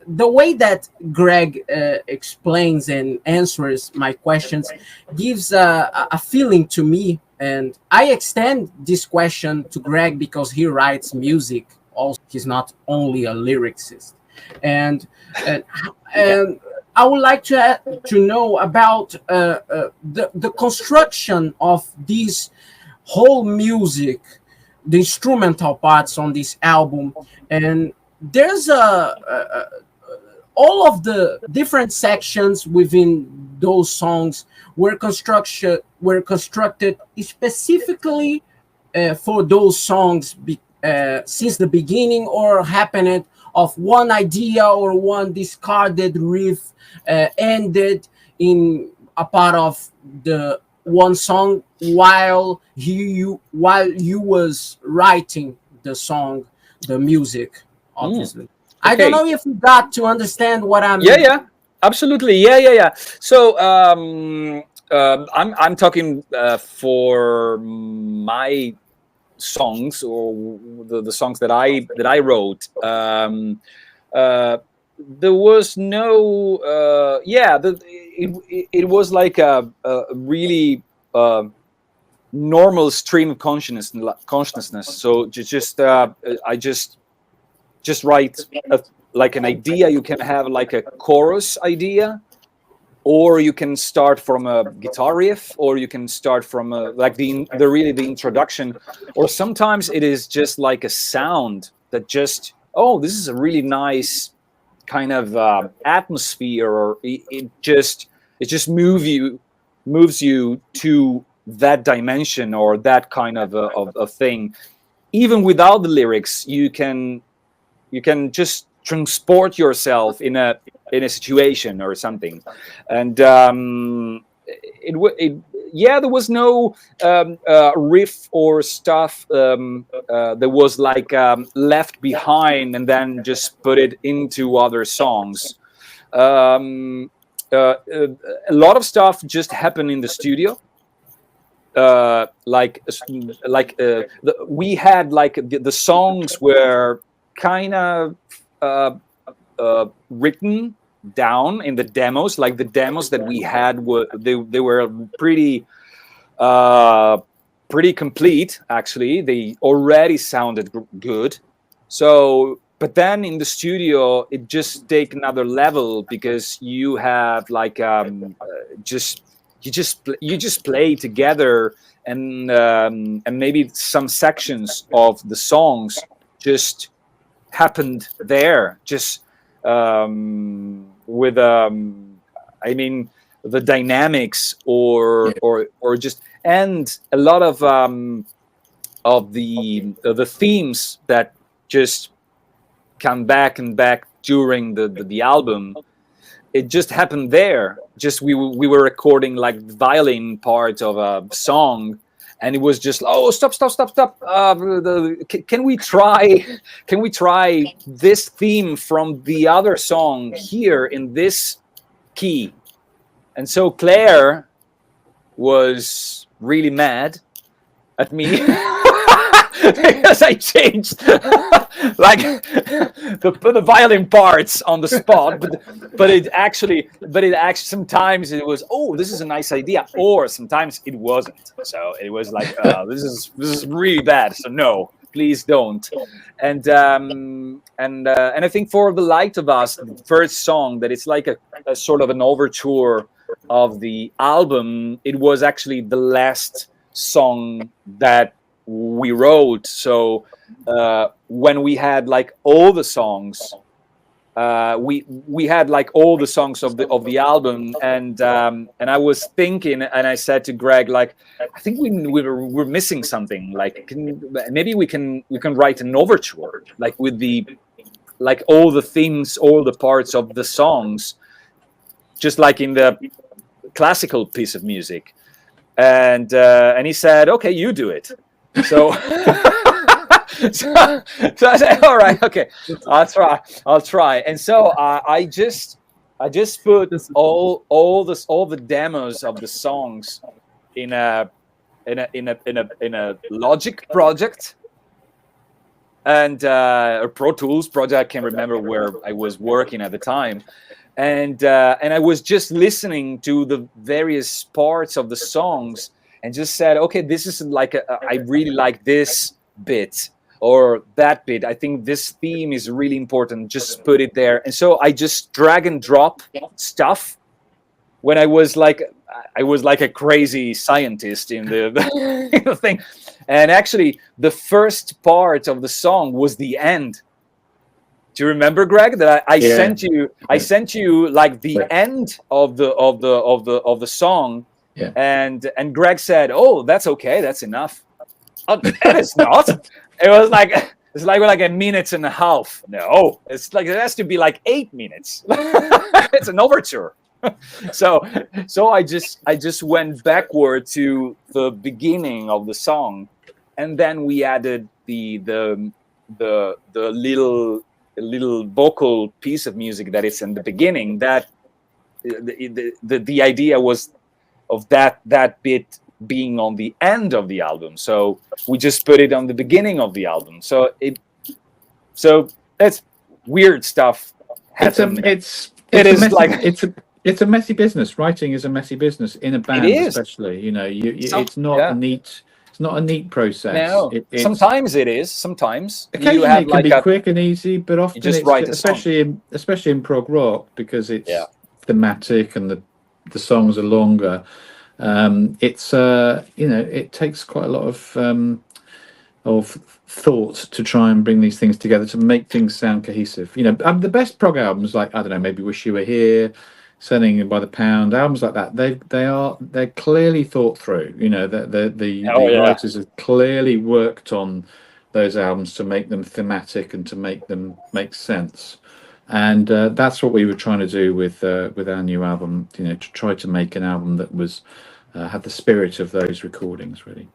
the way that Greg explains and answers my questions gives a feeling to me, and I extend this question to Greg because he writes music also. He's not only a lyricist. And I would like to know about the construction of this whole music, the instrumental parts on this album, and there's all of the different sections within those songs were constructed specifically for those songs since the beginning, or happened of one idea or one discarded riff ended in a part of the one song while you was writing the song, the music, obviously. Okay. I don't know if you got to understand what I'm. Yeah, absolutely. Yeah. So I'm talking for my songs, or the songs that I wrote. There was no it was like a really normal stream of consciousness. So I just write like an idea. You can have like a chorus idea, or you can start from a guitar riff, or you can start from like the introduction, or sometimes it is just like a sound that just, oh, this is a really nice kind of atmosphere, or it just moves you to that dimension or that kind of a thing. Even without the lyrics, you can just transport yourself in a situation or something. And there was no riff or stuff that was like left behind and then just put it into other songs. A lot of stuff just happened in the studio. We had like the songs were kind of written down in the demos. Like the demos that we had were pretty complete, actually. They already sounded good. So, but then in the studio it just take another level, because you have like you just play together, and maybe some sections of the songs just happened there, just with I mean the dynamics or just, and a lot of of the themes that just come back and back during the album, it just happened there. Just we were recording like the violin part of a song, and it was just, oh, stop. Can we try this theme from the other song here in this key? And so Claire was really mad at me because I changed like the violin parts on the spot, but it actually sometimes it was, oh, this is a nice idea, or sometimes it wasn't. So it was like, this is really bad. So no, please don't. And I think for The Light of Us, the first song, that it's like a sort of an overture of the album, it was actually the last song that we wrote. So when we had like all the songs, we had like all the songs of the album, and I was thinking, and I said to Greg, like, I think we're missing something. Like, maybe we can write an overture, like with like all the themes, all the parts of the songs, just like in the classical piece of music. And he said, okay, you do it. So so I said, all right, okay, I'll try. And so I just put all the demos of the songs in a Logic project, and a Pro Tools project. I can't remember where I was working at the time. And I was just listening to the various parts of the songs and just said, okay, this is like I really like this bit or that bit. I think this theme is really important. Just put it there. And so I just drag and drop stuff when I was like a crazy scientist in the thing. And actually, the first part of the song was the end. Do you remember, Greg, that I sent you? I sent you like the end of the song, and Greg said, "Oh, that's okay, that's enough." Oh, and it's not. It was like a minute and a half. No, it's like it has to be like 8 minutes. It's an overture. So I just went backward to the beginning of the song, and then we added the little vocal piece of music that is in the beginning. That the idea was of that bit being on the end of the album, so we just put it on the beginning of the album. So that's weird stuff happen. It's a messy business. Writing is a messy business in a band, especially. You know, it's not a neat. It's not a neat process. No, sometimes it is. Sometimes occasionally it can be quick and easy, but often just it's, especially in prog rock, because it's thematic and the songs are longer. It's it takes quite a lot of thought to try and bring these things together to make things sound cohesive. You know, the best prog albums, like, I don't know, maybe Wish You Were Here, Selling by the Pound, albums like that, they're clearly thought through. You know, the writers have clearly worked on those albums to make them thematic and to make them make sense. And that's what we were trying to do with our new album. You know, to try to make an album that was had the spirit of those recordings, really.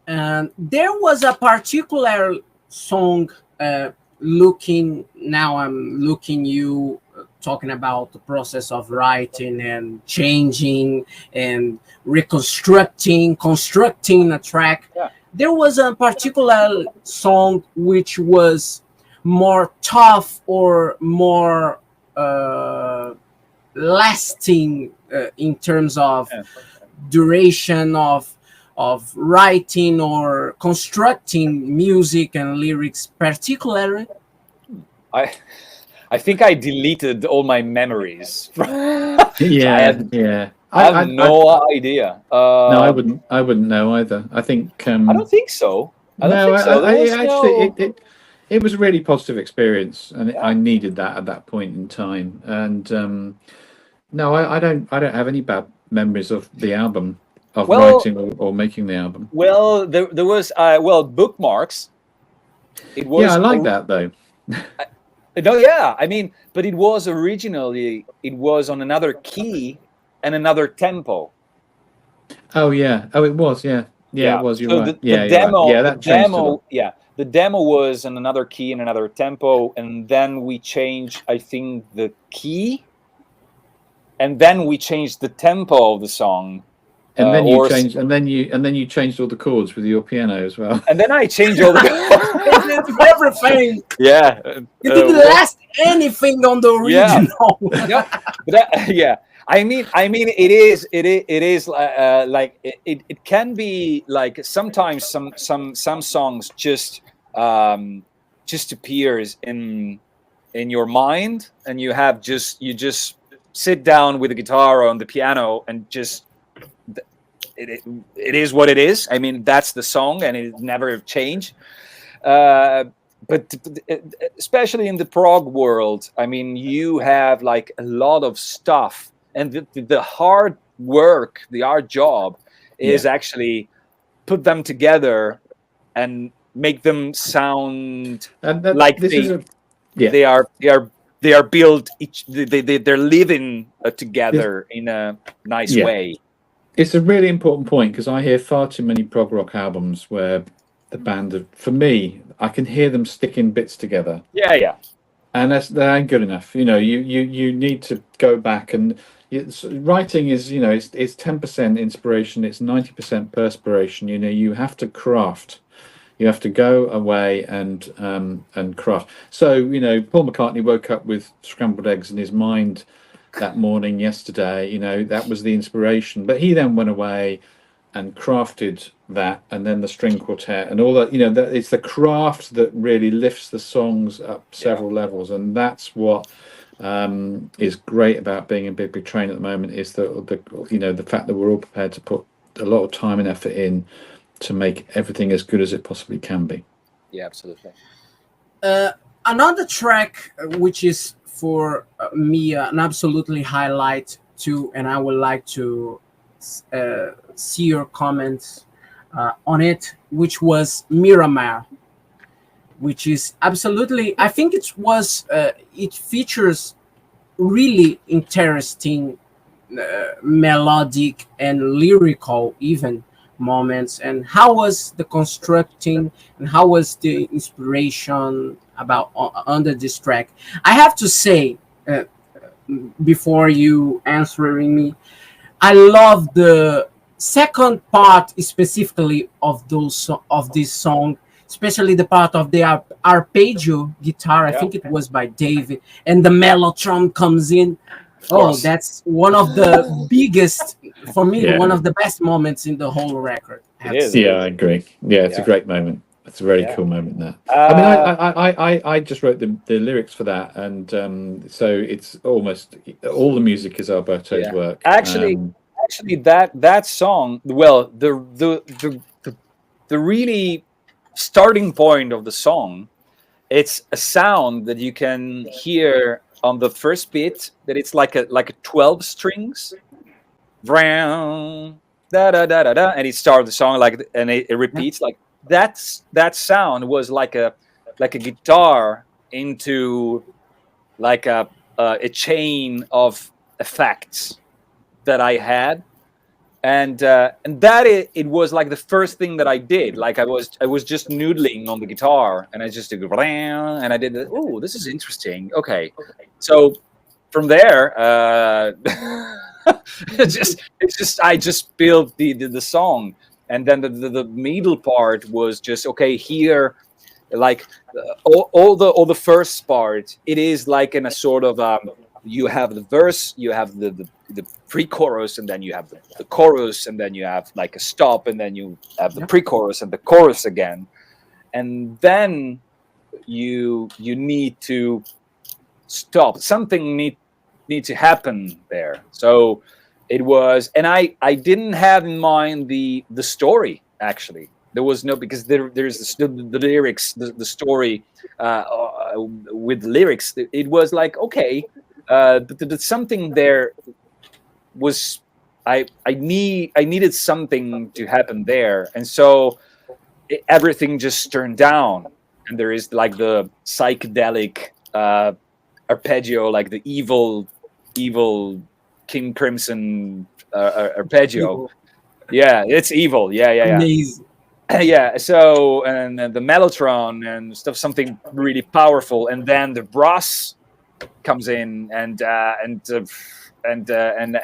And there was a particular song. I'm looking you talking about the process of writing and changing and constructing a track. Yeah. There was a particular song which was more tough or more lasting in terms of duration of writing or constructing music and lyrics, particularly. I think I deleted all my memories. I have no idea. No, I wouldn't know either. I think I don't think so. It was a really positive experience, and I needed that at that point in time. And no, I don't have any bad memories of the album. of Well- writing or making the album? Well, there was bookmarks. It was Yeah, I like that though. No, yeah, I mean, but it was originally on another key and another tempo. Oh yeah. Oh, it was. Yeah. Yeah, Yeah. it was. You're So right. the Yeah, you're demo, right. Yeah, that changed a lot. the demo was on another key and another tempo, and then we changed, I think, the key, and then we changed the tempo of the song. And then or- and then you changed all the chords with your piano as well. And then I changed all the. Everything. Yeah. You didn't last anything on the original. Yeah. Yeah. I mean, it is like it can be like sometimes some songs just appears in your mind, and you just sit down with the guitar or on the piano and just it is what it is. I mean, that's the song, and it never change. But especially in the prog world, I mean, you have like a lot of stuff, and the hard work, the hard job, is actually put them together and make them sound like they are built they're living together in a nice way. It's a really important point, because I hear far too many prog rock albums where the band, for me, I can hear them sticking bits together. Yeah. And that ain't good enough. You know, you need to go back, and writing is, you know, it's 10% inspiration, it's 90% perspiration. You know, you have to craft. You have to go away and craft. So, you know, Paul McCartney woke up with scrambled eggs in his mind that morning yesterday. You know, that was the inspiration. But he then went away and crafted that, and then the string quartet and all that. You know, it's the craft that really lifts the songs up several levels, and that's what is great about being in Big Big Train at the moment, is the you know, the fact that we're all prepared to put a lot of time and effort in to make everything as good as it possibly can be. Yeah, absolutely. Another track which is for me an absolutely highlight too, and I would like to see your comments on it, which was Miramar, which is absolutely, I think it features really interesting melodic and lyrical even moments. And how was the constructing, and how was the inspiration about under this track? I have to say, before you answering me, I love the second part specifically of this song, especially the part of the arpeggio guitar. I think it was by David, and the mellotron comes in. Oh, that's one of the biggest, for me, one of the best moments in the whole record. I agree. Yeah, it's a great moment. It's a very cool moment. That I mean, I just wrote the lyrics for that, and so it's almost all the music is Alberto's work. Actually, that song, well, the really starting point of the song, it's a sound that you can hear on the first bit, that it's like a 12 strings, and it starts the song like, and it repeats like that sound was like a guitar into like a chain of effects that I had, and that it was like the first thing that I did. Like I was just noodling on the guitar, and I just did, and I did, oh, this is interesting. Okay, so from there, I just built the song, and then the middle part was just okay. Here, like all the first part, it is like in a sort of you have the verse, you have the pre-chorus, and then you have the chorus, and then you have like a stop, and then you have the pre-chorus and the chorus again, and then you need to stop. Something need to happen there. So it was, and I didn't have in mind the story. Actually, there was no, because there's the lyrics, the story with lyrics. It was like, okay, but something there was I needed something to happen there, and so everything just turned down, and there is like the psychedelic arpeggio, like the evil King Crimson arpeggio. Evil. Yeah, it's evil. Yeah. Amazing. Yeah. So and the mellotron and stuff, something really powerful, and then the brass comes in and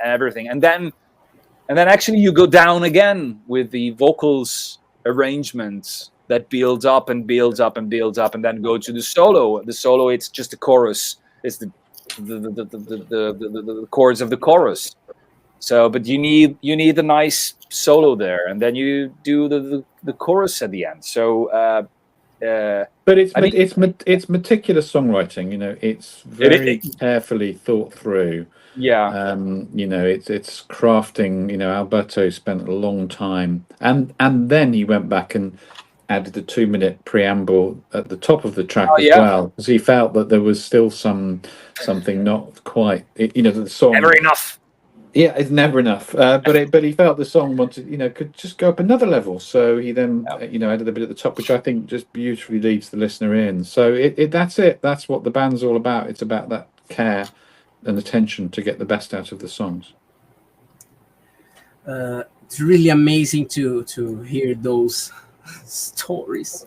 everything, and then actually you go down again with the vocals arrangements that builds up and builds up and builds up, and then go to the solo. The solo, it's just the chorus. It's the chords of the chorus. So, but you need a nice solo there, and then you do the chorus at the end. So, but it's meticulous songwriting. You know, it's very carefully thought through. Yeah. You know, it's crafting. You know, Alberto spent a long time, and then he went back and added the 2-minute preamble at the top of the track as well, because he felt that there was still something not quite. You know, the song never enough. Yeah, it's never enough. But he felt the song wanted, you know, could just go up another level. So he then, you know, added a bit at the top, which I think just beautifully leads the listener in. So that's it. That's what the band's all about. It's about that care and attention to get the best out of the songs. It's really amazing to hear those stories.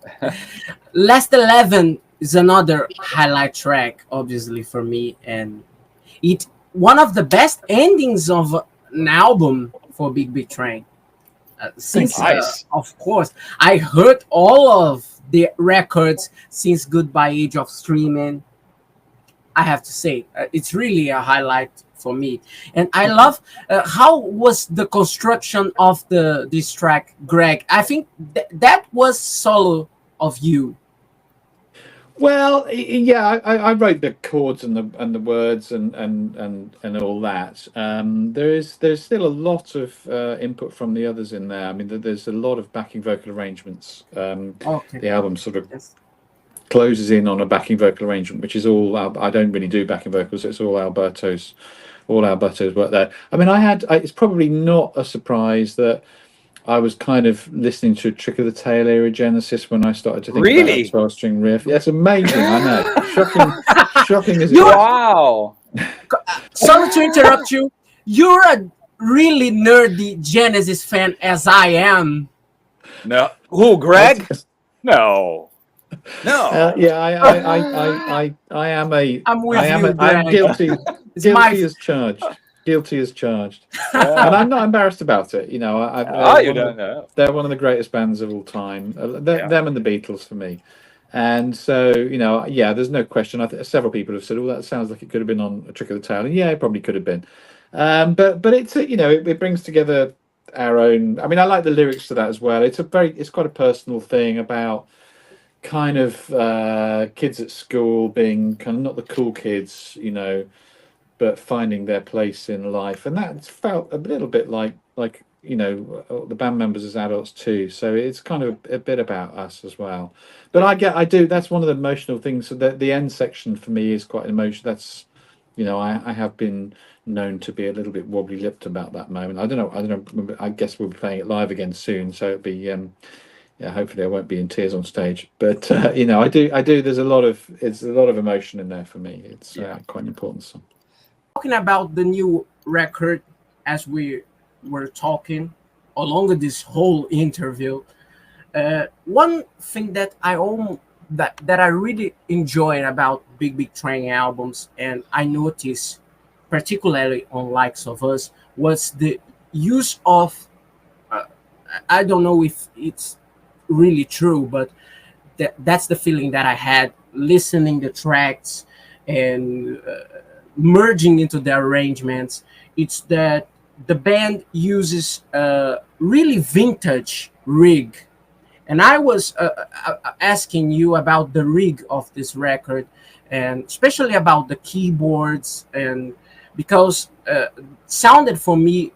Last 11 is another highlight track, obviously, for me, and it one of the best endings of an album for Big Train. Since, of course, I heard all of the records since Goodbye Age of Streaming. I have to say, it's really a highlight for me. And I love how was the construction of this track, Greg. I think that was solo of you. Well, yeah, I wrote the chords and the words and all that. There's still a lot of input from the others in there. I mean, there's a lot of backing vocal arrangements. The album sort of closes in on a backing vocal arrangement, which is all. I don't really do backing vocals. It's all Alberto's work there. I mean, it's probably not a surprise that I was kind of listening to Trick of the Tail era Genesis when I started to think about the 12-string riff. Yeah, it's amazing, I know. Shocking as it is. Wow. Sorry to interrupt you. You're a really nerdy Genesis fan, as I am. No. Who, Greg? No. Yeah, I am a. I'm with you, Greg. I'm guilty. Guilty as charged. Guilty as charged, and I'm not embarrassed about it. You know, you don't know. They're one of the greatest bands of all time. Them and the Beatles for me. And so, you know, yeah, there's no question. Several people have said, "Oh, that sounds like it could have been on A Trick of the Tail," and yeah, it probably could have been. But it's you know, it brings together our own. I mean, I like the lyrics to that as well. It's quite a personal thing about kind of kids at school being kind of not the cool kids, you know, but finding their place in life, and that felt a little bit like you know, the band members as adults too. So it's kind of a bit about us as well. But I do. That's one of the emotional things. So the end section for me is quite emotional. That's, you know, I have been known to be a little bit wobbly lipped about that moment. I don't know. I guess we'll be playing it live again soon, so it'll be yeah. Hopefully, I won't be in tears on stage. But you know, I do. There's a lot of emotion in there for me. It's quite an important song. Talking about the new record, as we were talking along with this whole interview, one thing that I really enjoyed about Big Train albums, and I noticed particularly on Likes of Us, was the use of I don't know if it's really true, but that's the feeling that I had listening the tracks and merging into the arrangements. It's that the band uses a really vintage rig, and I was asking you about the rig of this record, and especially about the keyboards, and because sounded for me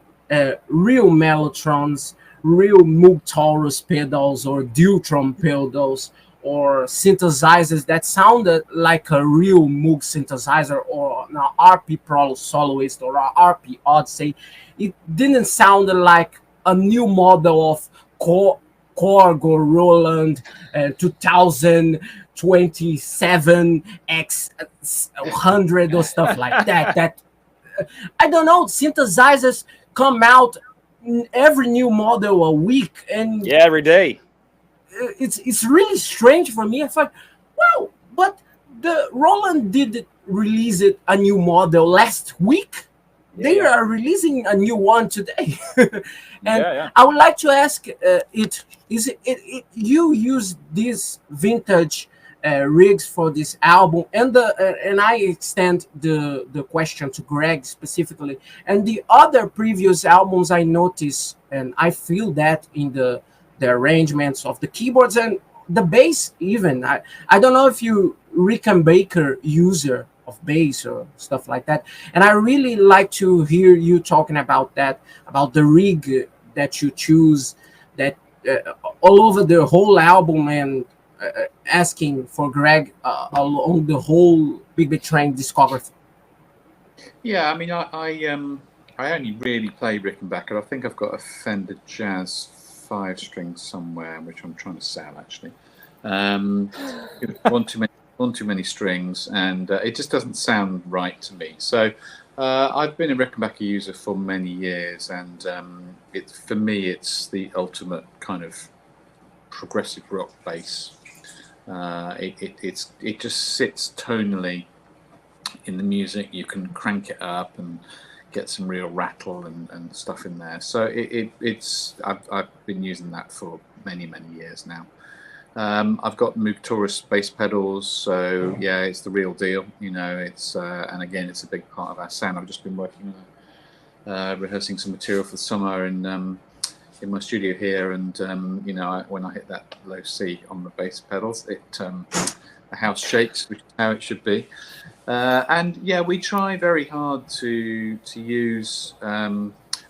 real mellotrons, real Moog Taurus pedals or Deutrom pedals or synthesizers that sounded like a real Moog synthesizer or an RP Pro Soloist or an RP Odyssey. It didn't sound like a new model of Korg or Roland 2027 X100 or stuff like that. That I don't know. Synthesizers come out every new model a week, and Yeah, every day. it's really strange for me. I thought, wow, but the Roland did release a new model last week. They Yeah. are releasing a new one today. And Yeah. I would like to ask, you use these vintage rigs for this album, and I extend the question to Greg specifically, and the other previous albums I notice, and I feel that in the arrangements of the keyboards and the bass even. I don't know if you Rickenbacker user of bass or stuff like that, and I really like to hear you talking about that, about the rig that you choose, that all over the whole album, and asking for Greg along the whole Big Big Train discography. Yeah, I mean, I only really play Rickenbacker. I think I've got a Fender Jazz 5-string somewhere, which I'm trying to sell actually. One too many strings, and it just doesn't sound right to me. So I've been a Rickenbacker user for many years, and for me, it's the ultimate kind of progressive rock bass. It just sits tonally in the music. You can crank it up and get some real rattle and stuff in there. So I've been using that for many years now. I've got Moog Taurus bass pedals, so yeah, it's the real deal. You know, it's and again, it's a big part of our sound. I've just been working on rehearsing some material for the summer in my studio here, and you know, when I hit that low C on the bass pedals, the house shakes, which is how it should be. And yeah, we try very hard to use. I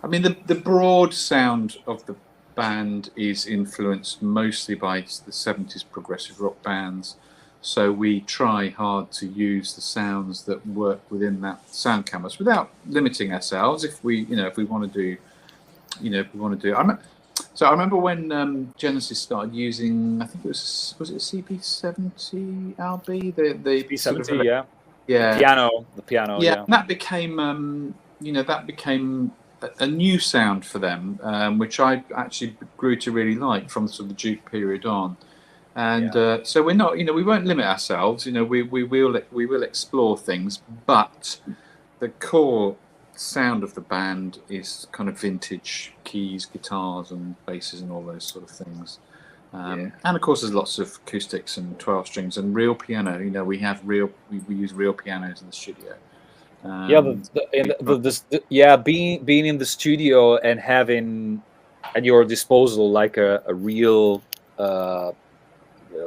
mean, the broad sound of the band is influenced mostly by the 70s progressive rock bands. So we try hard to use the sounds that work within that sound canvas without limiting ourselves. If we want to do, So I remember when Genesis started using, I think it was it CP70 LB, the CP70, sort of, yeah. Yeah. The piano. Yeah. And that became, a new sound for them, which I actually grew to really like from sort of the Duke period on. And so we're not, we won't limit ourselves. We will explore things, but the core sound of the band is kind of vintage keys, guitars, and basses, and all those sort of things. And of course, there's lots of acoustics and 12 strings and real piano. We use real pianos in the studio. Being in the studio and having at your disposal like a real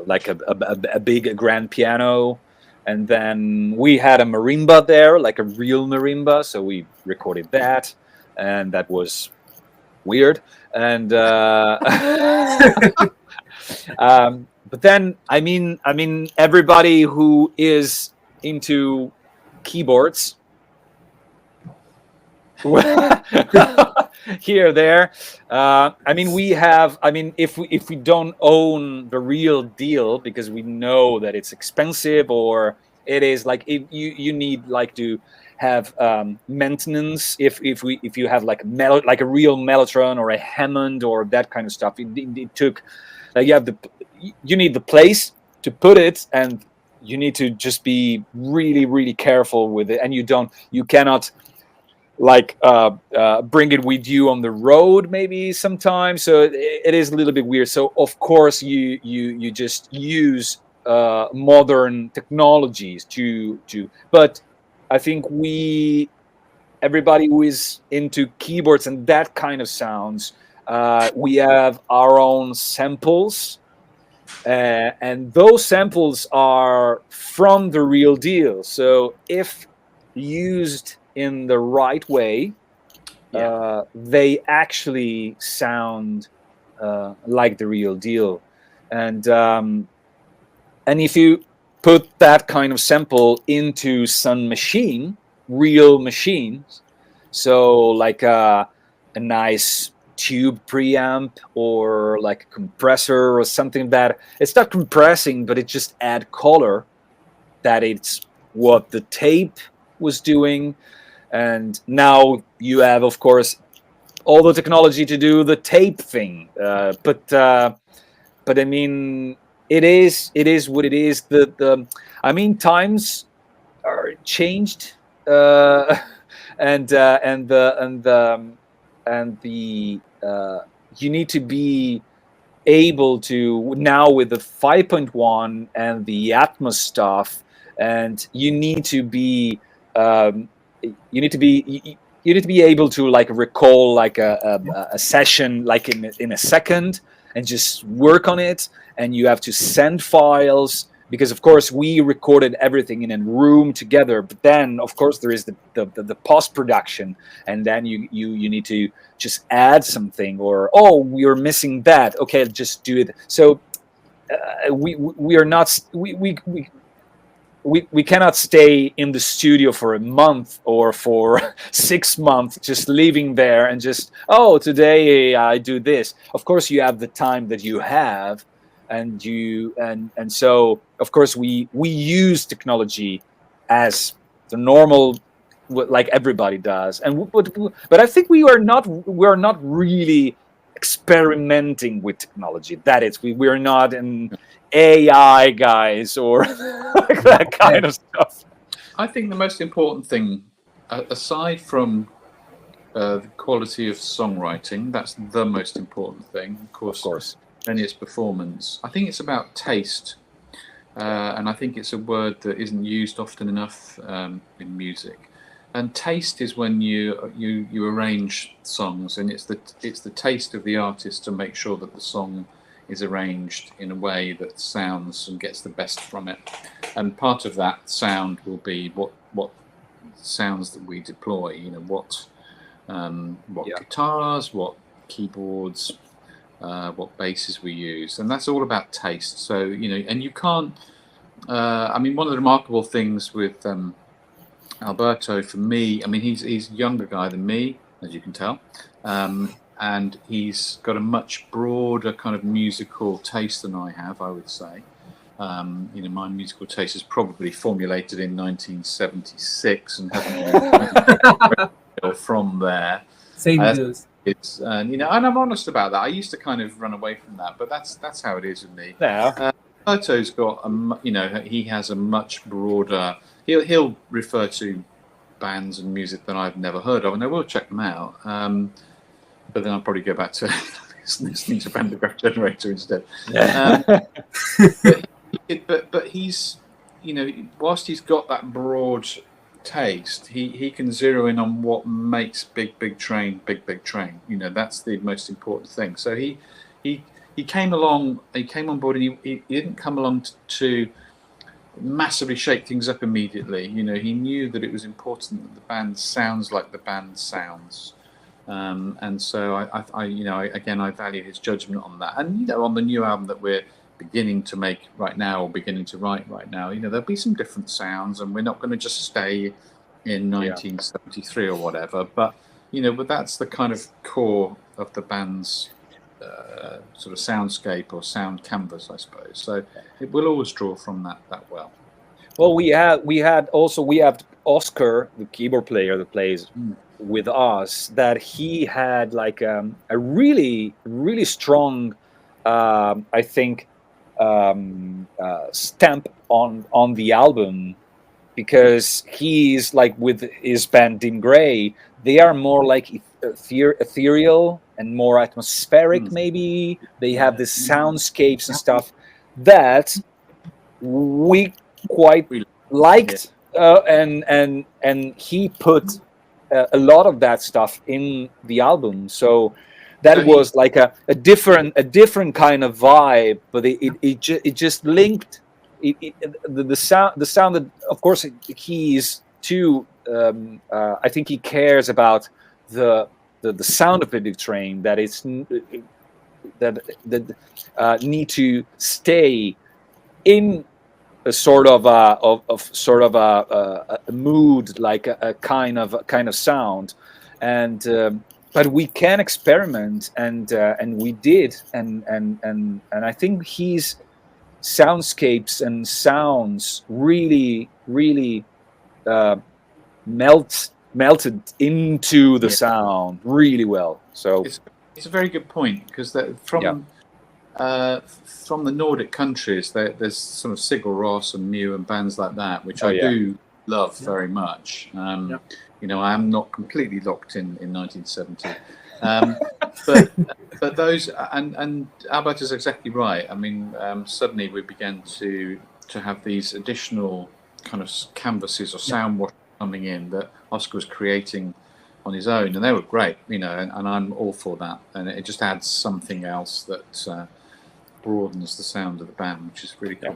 like a big grand piano, and then we had a marimba there, like a real marimba, so we recorded that, and that was weird. And but then I mean everybody who is into keyboards here, there. If we don't own the real deal because we know that it's expensive, or it is like you need like to have maintenance. If you have like a real Mellotron or a Hammond or that kind of stuff, it took like you need the place to put it, and you need to just be really careful with it, and you cannot like bring it with you on the road maybe sometimes, so it is a little bit weird. So of course you just use modern technologies to but I think everybody who is into keyboards and that kind of sounds, we have our own samples, and those samples are from the real deal. So if used in the right way, they actually sound like the real deal. And And if you put that kind of sample into some machine, real machines, so like a nice tube preamp or like a compressor or something that it's not compressing, but it just add color, that it's what the tape was doing. And now you have, of course, all the technology to do the tape thing. But I mean, it is what it is. I mean, times are changed, and you need to be able to now with the 5.1 and the Atmos stuff, and you need to be able to like recall like a session like in a second and just work on it, and you have to send files, because of course we recorded everything in a room together, but then of course there is the post-production, and then you need to just add something, or oh, we're missing that, okay, just do it. So we are not we cannot stay in the studio for a month or for 6 months just living there and just, oh, today I do this. Of course you have the time that you have, and so of course we use technology as the normal, like everybody does. And but I think we're not really experimenting with technology. That is, we're not an AI guys or like that kind of stuff. I think the most important thing, aside from the quality of songwriting, that's the most important thing, of course. Then it's performance. I think it's about taste, and I think it's a word that isn't used often enough in music. And taste is when you arrange songs, and it's the taste of the artist to make sure that the song is arranged in a way that sounds and gets the best from it. And part of that sound will be what sounds that we deploy. You know, what guitars, what keyboards, what basses we use, and that's all about taste. So you know, and you can't. I mean, one of the remarkable things with Alberto, for me, I mean, he's a younger guy than me, as you can tell, and he's got a much broader kind of musical taste than I have, I would say. You know, my musical taste is probably formulated in 1976 and hasn't from there. Same goes. It's you know, and I'm honest about that. I used to kind of run away from that, but that's how it is with me. Yeah. Alberto's got you know, he has a much broader. He'll refer to bands and music that I've never heard of, and I will check them out. But then I'll probably go back to listening to Bandograph Generator instead. But he's, you know, whilst he's got that broad taste, he can zero in on what makes Big Train. You know, that's the most important thing. So he came along. He came on board, and he didn't come along to massively shake things up immediately. You know, he knew that it was important that the band sounds like the band sounds. And so I you know, again, I value his judgment on that. And you know, on the new album that we're beginning to make right now, or beginning to write right now, you know, there'll be some different sounds, and we're not going to just stay in 1973 or whatever. But you know, but that's the kind of core of the band's sort of soundscape or sound canvas, I suppose. So it will always draw from that well. Well, we have Oscar, the keyboard player that plays with us, that he had like a really strong, I think, stamp on the album, because he's like, with his band Dim Grey, they are more like ethereal and more atmospheric. Maybe they have the soundscapes and stuff that we quite liked, and he put a lot of that stuff in the album. So that was like a different kind of vibe, but it just linked the sound that, of course, he is too. I think he cares about the sound of the Big Train, that it's that need to stay in a sort of a mood, like a kind of sound, and but we can experiment, and we did, and I think his soundscapes and sounds really melted into the sound really well. So it's a very good point, because from the Nordic countries, there's sort of Sigur Rós and Mew and bands like that, which I do love very much. You know, I am not completely locked in 1970, but those, and Albert is exactly right. I mean, suddenly we began to have these additional kind of canvases or sound wash coming in that Oscar was creating on his own, and they were great, you know, and I'm all for that, and it just adds something else that broadens the sound of the band, which is really cool.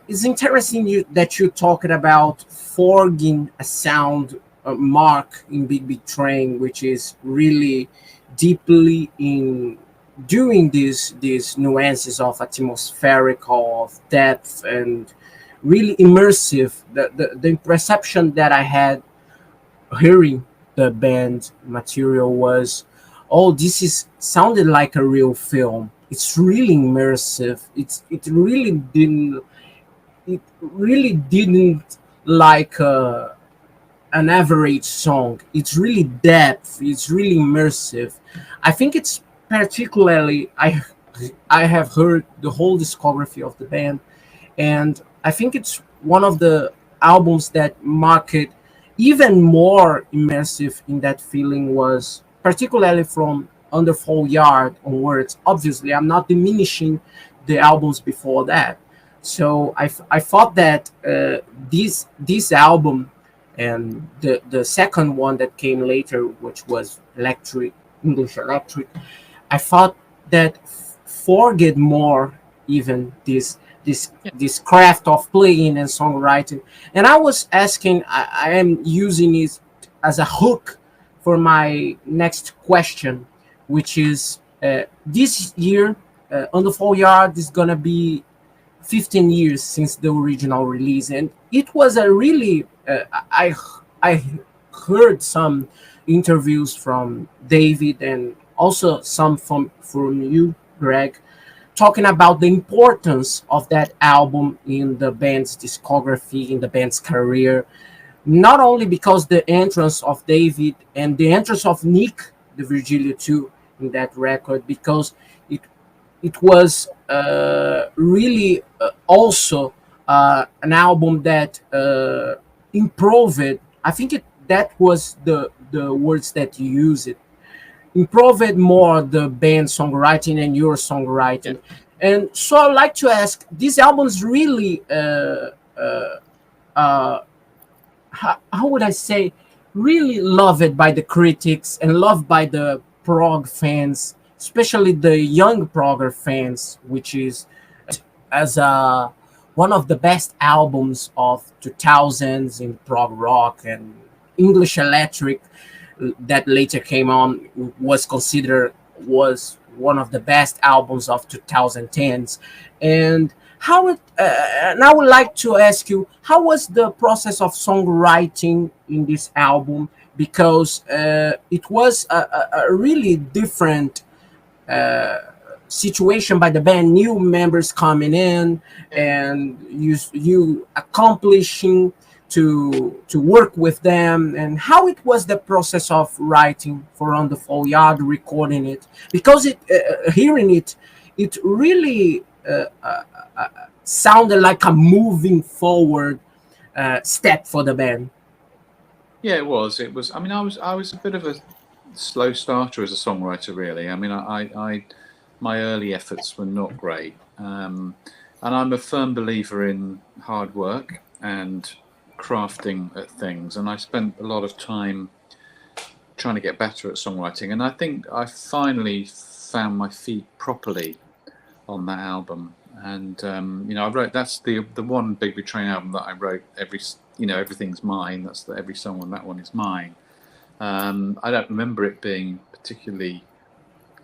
It's interesting that you're talking about forging a sound mark in Big Big Train, which is really deeply in doing these nuances of atmospherical, of depth, and really immersive. The perception that I had hearing the band material was, oh, this sounded like a real film. It's really immersive. It really didn't like an average song. It's really depth. It's really immersive. I think it's particularly, I have heard the whole discography of the band, and I think it's one of the albums that marked even more immersive in that feeling, was particularly from Underfall Yard onwards. Obviously, I'm not diminishing the albums before that. So I thought that this album and the second one that came later, which was English Electric, I thought that forget more even this craft of playing and songwriting. And I was asking, I am using it as a hook for my next question, which is this year, Underfall Yard is gonna be 15 years since the original release, and it was a really I heard some interviews from David and also some from you, Greg, talking about the importance of that album in the band's discography, in the band's career, not only because the entrance of David and the entrance of Nick the Virgilio too in that record, because it was really also an album that improved. I think that was the words that you used. Improved more the band songwriting and your songwriting. And so I'd like to ask, these albums really, how would I say, really loved by the critics and loved by the prog fans, especially the young progger fans, which is as one of the best albums of 2000s in prog rock. And English Electric that later came on was considered was one of the best albums of 2010s. And and I would like to ask you, how was the process of songwriting in this album? Because it was a really different situation by the band, new members coming in, and you accomplishing to work with them, and how it was the process of writing for Underfall Yard, recording it, because hearing it really sounded like a moving forward step for the band. Yeah, it was. I mean, I was a bit of a slow starter as a songwriter, really. I mean, my early efforts were not great, and I'm a firm believer in hard work and crafting at things, and I spent a lot of time trying to get better at songwriting, and I think I finally found my feet properly on that album. And you know, I wrote, that's the one Big Big Train album that I wrote everything's mine. That's every song on that one is mine. I don't remember it being particularly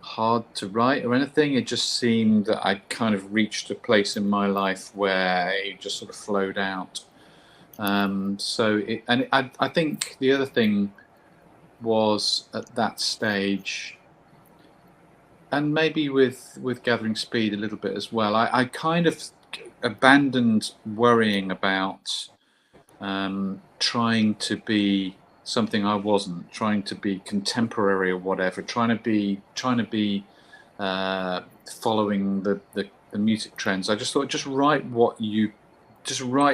hard to write or anything. It just seemed that I'd kind of reached a place in my life where it just sort of flowed out. I think the other thing was at that stage, and maybe with Gathering Speed a little bit as well, I kind of abandoned worrying about trying to be something I wasn't, trying to be contemporary or whatever, trying to be following the music trends. I just thought, just write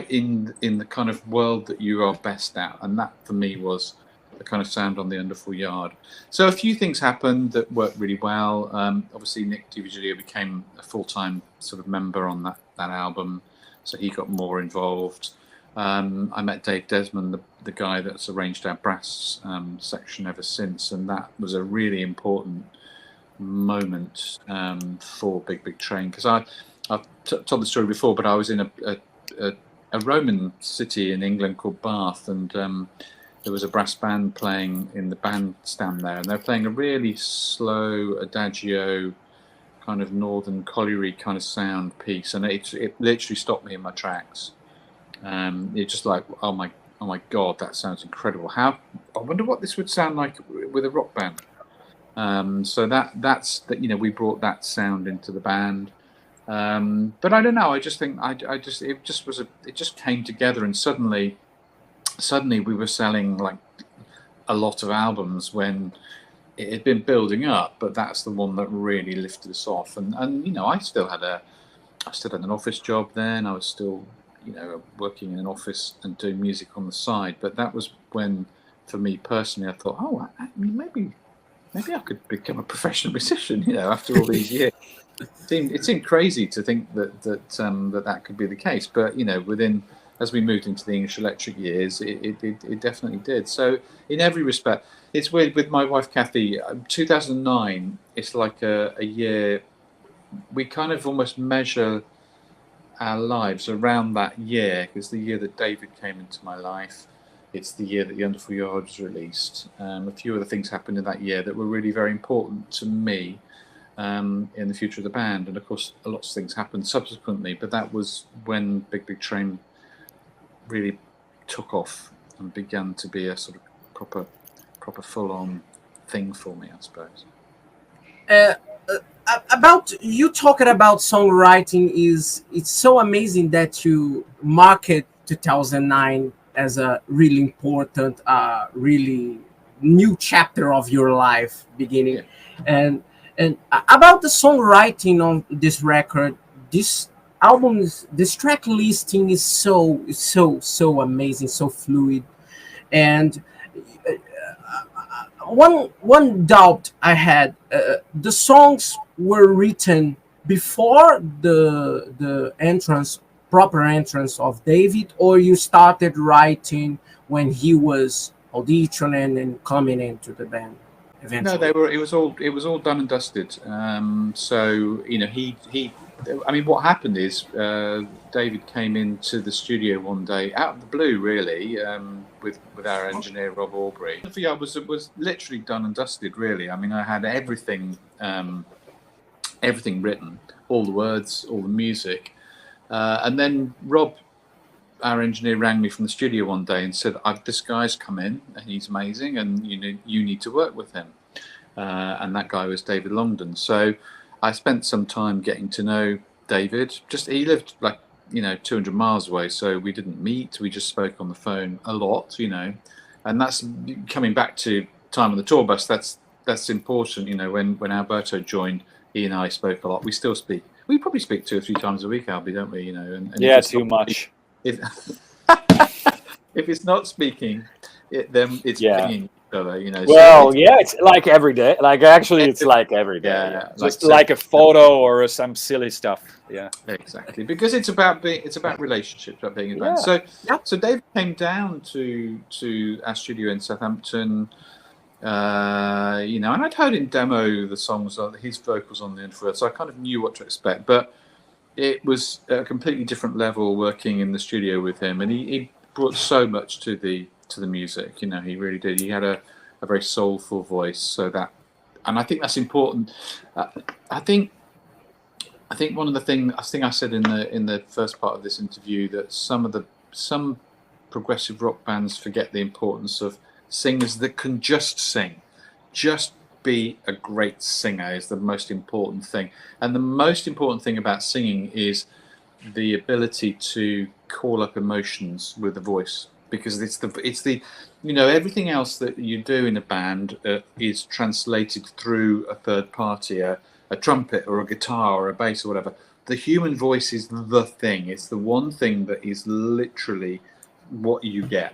in the kind of world that you are best at, and that for me was the kind of sound on the Underfall Yard. So a few things happened that worked really well. Obviously Nick DiVigilio became a full-time sort of member on that album, so he got more involved. I met Dave Desmond, the guy that's arranged our brass section ever since, and that was a really important moment for Big Train, because I've told the story before, but I was in a Roman city in England called Bath, and there was a brass band playing in the bandstand there, and they're playing a really slow adagio, kind of northern colliery kind of sound piece, and it literally stopped me in my tracks. It's just like, oh my God, that sounds incredible. I wonder what this would sound like with a rock band. So that's we brought that sound into the band. But I don't know. I just think it just came together, and suddenly we were selling like a lot of albums when it had been building up. But that's the one that really lifted us off. And I still had an office job then. I was still working in an office and doing music on the side. But that was when, for me personally, I thought, oh, maybe I could become a professional musician. After all these years. It seemed crazy to think that could be the case, but as we moved into the English Electric years, it definitely did. So in every respect, it's weird with my wife Kathy. 2009, it's like a year. We kind of almost measure our lives around that year, because the year that David came into my life, it's the year that the Underfall Yard was released. A few other things happened in that year that were really very important to me. In the future of the band, and of course a lot of things happened subsequently, but that was when Big Train really took off and began to be a sort of proper full-on thing for me, I suppose. About you talking about songwriting, it's so amazing that you market 2009 as a really important, really new chapter of your life beginning. Yeah. And about the songwriting on this record, this track listing is so amazing, so fluid. And one doubt I had: the songs were written before the proper entrance of David, or you started writing when he was auditioning and coming into the band? Eventually. No, it was all done and dusted. So what happened is David came into the studio one day out of the blue, really, with our engineer Rob Aubrey. Yeah, was literally done and dusted, really. I mean, I had everything written, all the words, all the music, and then Rob, our engineer, rang me from the studio one day and said, this guy's come in and he's amazing, and you need to work with him. And that guy was David Longdon. So I spent some time getting to know David. He lived like 200 miles away, so we didn't meet. We just spoke on the phone a lot, and that's coming back to time on the tour bus. That's important. When Alberto joined, he and I spoke a lot. We still speak. We probably speak 2 or 3 times a week, Albie, don't we? And yeah, too much. If it's not speaking, then it's pinging each other, Well, it's like every day. Like actually, it's like every day. Yeah. Just like a photo or some silly stuff. Yeah, exactly. Because it's about relationships, about being in a band. So David came down to our studio in Southampton. And I'd heard him demo the songs, his vocals on the Underfall, so I kind of knew what to expect. But it was a completely different level working in the studio with him, and he brought so much to the music. He really did. He had a very soulful voice, so that I think that's important. I think one of the things I think I said in the first part of this interview that some progressive rock bands forget the importance of singers that can just sing. Just be a great singer is the most important thing. And the most important thing about singing is the ability to call up emotions with the voice, because it's the everything else that you do in a band is translated through a third party, a trumpet or a guitar or a bass or whatever. The human voice is the thing. It's the one thing that is literally what you get.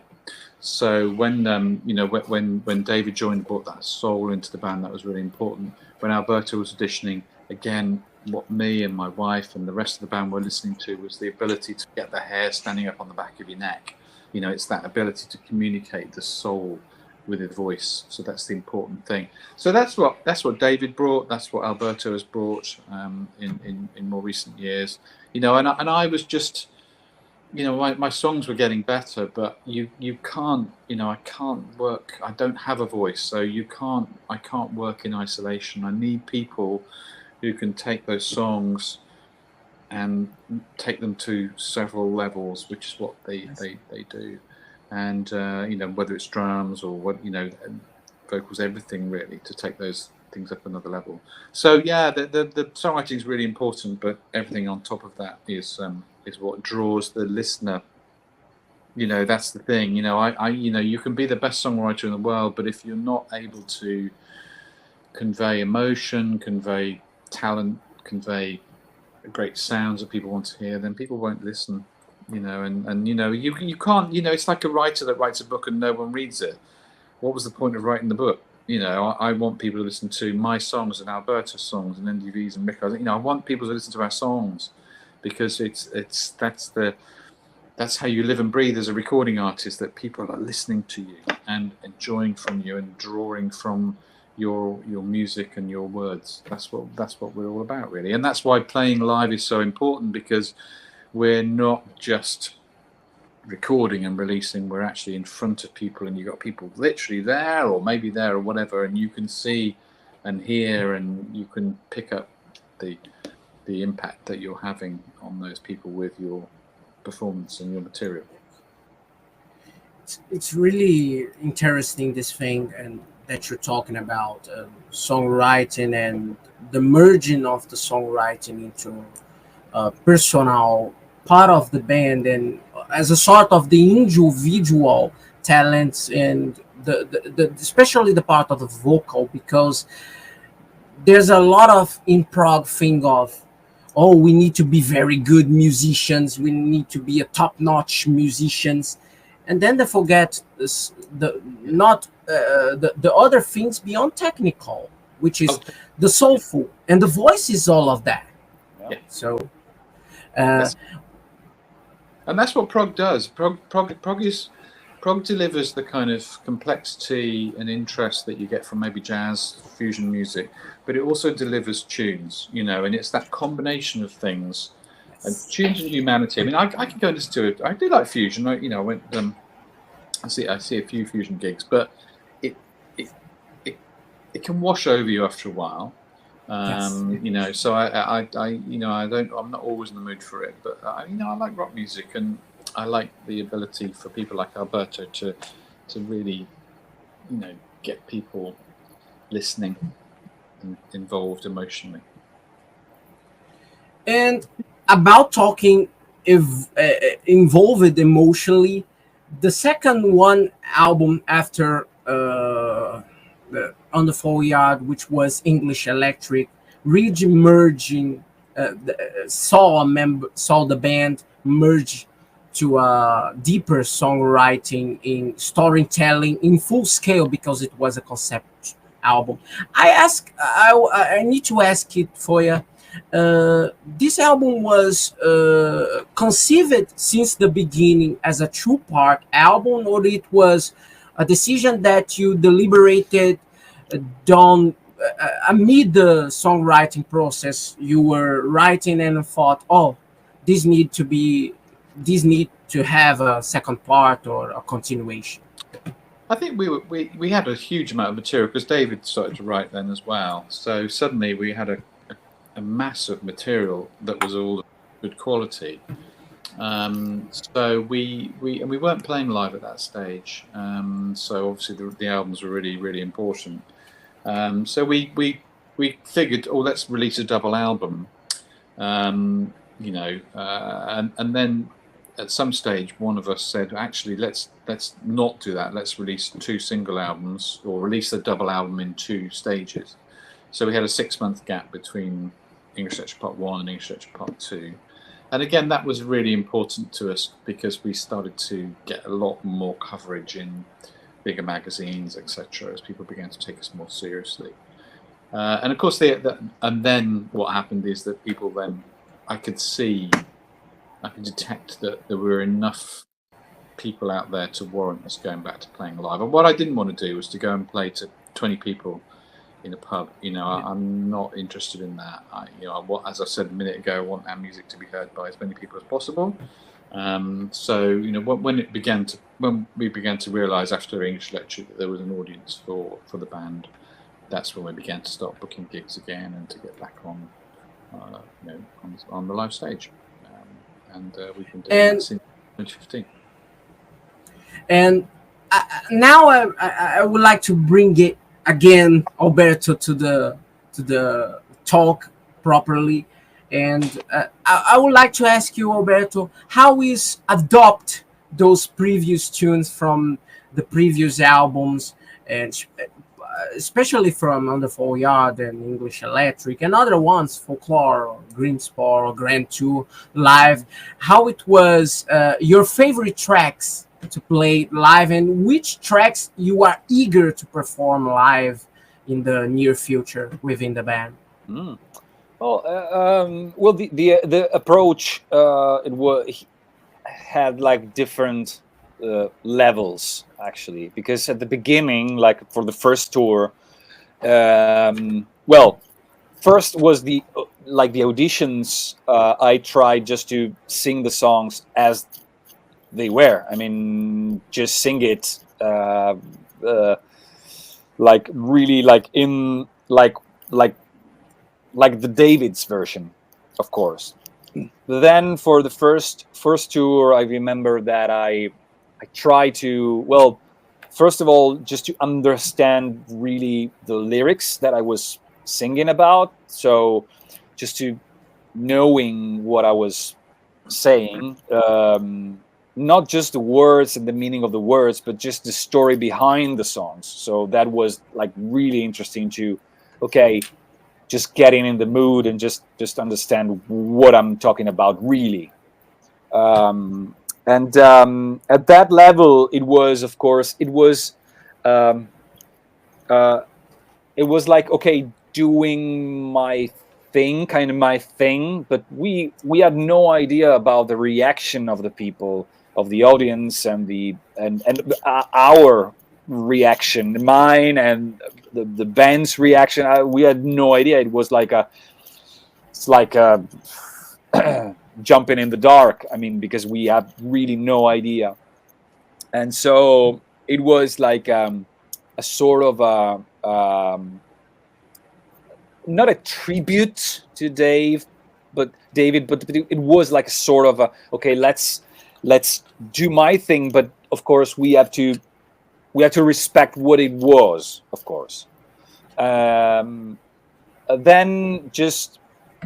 So when when David joined, brought that soul into the band, that was really important. When Alberto was auditioning, again, what me and my wife and the rest of the band were listening to was the ability to get the hair standing up on the back of your neck. It's that ability to communicate the soul with his voice. So that's the important thing. So that's what David brought. That's what Alberto has brought in more recent years. And I was just, my songs were getting better, but you can't, I can't work. I don't have a voice, so I can't work in isolation. I need people who can take those songs and take them to several levels, which is what they do. And whether it's drums or vocals, everything really, to take those things up another level. So yeah, the songwriting is really important, but everything on top of that is what draws the listener. That's the thing. You can be the best songwriter in the world, but if you're not able to convey emotion, convey talent, convey great sounds that people want to hear, then people won't listen. You can't. It's like a writer that writes a book and no one reads it. What was the point of writing the book? I want people to listen to my songs and Alberto's songs and NDV's and Rico's. I want people to listen to our songs, because that's how you live and breathe as a recording artist, that people are listening to you and enjoying from you and drawing from your music and your words. That's what we're all about, really. And that's why playing live is so important, because we're not just recording and releasing, we're actually in front of people, and you've got people literally there or maybe there or whatever, and you can see and hear, and you can pick up the impact that you're having on those people with your performance and your material. It's really interesting, this thing and that you're talking about, songwriting and the merging of the songwriting into a personal part of the band, and as a sort of the individual talents, and the especially the part of the vocal, because there's a lot of in prog thing of, we need to be very good musicians, we need to be a top-notch musicians, and then they forget the other things beyond technical, which is the soulful, and the voice is all of that. Yeah. So and that's what prog does. Prog delivers the kind of complexity and interest that you get from maybe jazz, fusion music, but it also delivers tunes, and it's that combination of things. And tunes and humanity. I mean, I can go and listen to it. I do like fusion. I went. I see a few fusion gigs, but it can wash over you after a while. So I'm not always in the mood for it, but I like rock music, and I like the ability for people like Alberto to really, get people listening and involved emotionally. And about talking involved emotionally, the second one album after the Underfall Yard, which was English Electric, really merging, saw the band merge to a deeper songwriting in storytelling in full scale, because it was a concept album. I need to ask it for you. This album was conceived since the beginning as a two-part album, or it was a decision that you deliberated done amid the songwriting process? You were writing and thought, this need to have a second part or a continuation. I think we had a huge amount of material because David started to write then as well. So suddenly we had a mass of material that was all good quality. So we weren't playing live at that stage. So obviously the albums were really important. So we figured, oh, let's release a double album. You know, and then at some stage one of us said, actually, let's not do that. Let's release 2 single albums, or release the double album in 2 stages. So we had a 6-month gap between English Lecture Part 1 and English Lecture Part 2. And again, that was really important to us because we started to get a lot more coverage in bigger magazines, etc., as people began to take us more seriously. And of course, and then what happened is that people then, I could detect that there were enough people out there to warrant us going back to playing live. And what I didn't want to do was to go and play to 20 people in a pub. You know, I'm not interested in that. As I said a minute ago, I want our music to be heard by as many people as possible. So, you know, when we began to realise after English Lecture that there was an audience for the band, that's when we began to start booking gigs again and to get back on, you know, on the live stage. And we've been doing that since 2015. And now I would like to bring it again, Alberto, to the talk properly. And I would like to ask you, Alberto, how is adopt those previous tunes from the previous albums, and especially from Underfall Yard and English Electric and other ones, Folklore, or Green Spore, or Grand 2 live, how it was your favorite tracks to play live, and which tracks you are eager to perform live in the near future within the band? Well, the approach had like different levels, actually, because at the beginning, like for the first tour, well, first was the auditions. I tried just to sing the songs as they were. I mean, just sing it like really like in like the David's version, of course. Then for the first tour, I remember that I tried to, well, first of all, just to understand really the lyrics that I was singing about. So just to knowing what I was saying, not just the words and the meaning of the words, but just the story behind the songs. So that was like really interesting to, okay, just getting in the mood and just understand what I'm talking about really. And at that level, it was, of course, it was like, okay, doing my thing, kind of my thing, but we had no idea about the reaction of the people, of the audience, and our reaction, mine and the band's reaction. We had no idea. It was like it's like jumping in the dark. I mean, because we have really no idea. And so it was like a sort of not a tribute to David, but it was like a sort of okay, let's do my thing, but of course we have to respect what it was, of course. Then just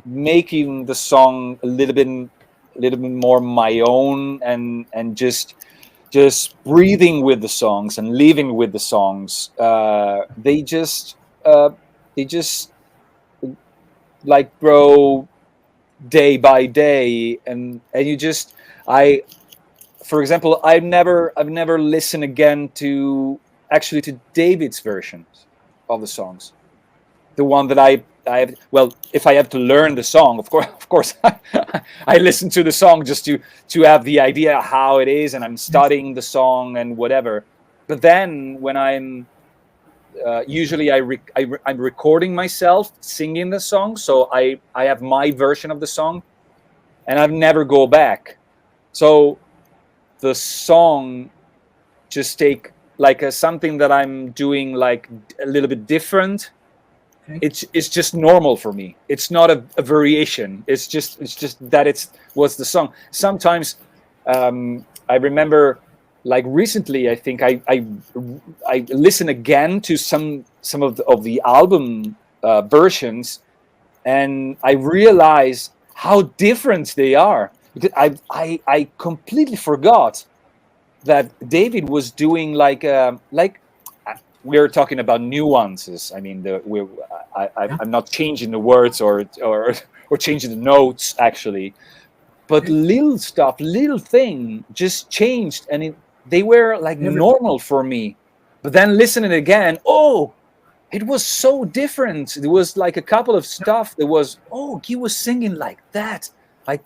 making the song a little bit more my own, and just breathing with the songs and living with the songs. They just like grow day by day, and you just, for example, I've never listened again to David's versions of the songs. The one that I have, well, if I have to learn the song, of course, I listen to the song just to have the idea how it is, and I'm studying the song and whatever. But then when I'm usually I'm recording myself singing the song, so I have my version of the song, and I've never go back. So the song just take like something that I'm doing like a little bit different, it's just normal for me. It's not a variation. It's just that what's the song. Sometimes I remember, like recently, I think I listened again to some of the album versions, and I realized how different they are. Because I completely forgot that David was doing like we're talking about nuances. I mean, I'm not changing the words or changing the notes actually, but little stuff, little thing just changed, and they were like normal for me. But then listening again, oh, it was so different. There was like a couple of stuff that was, oh, he was singing like that. I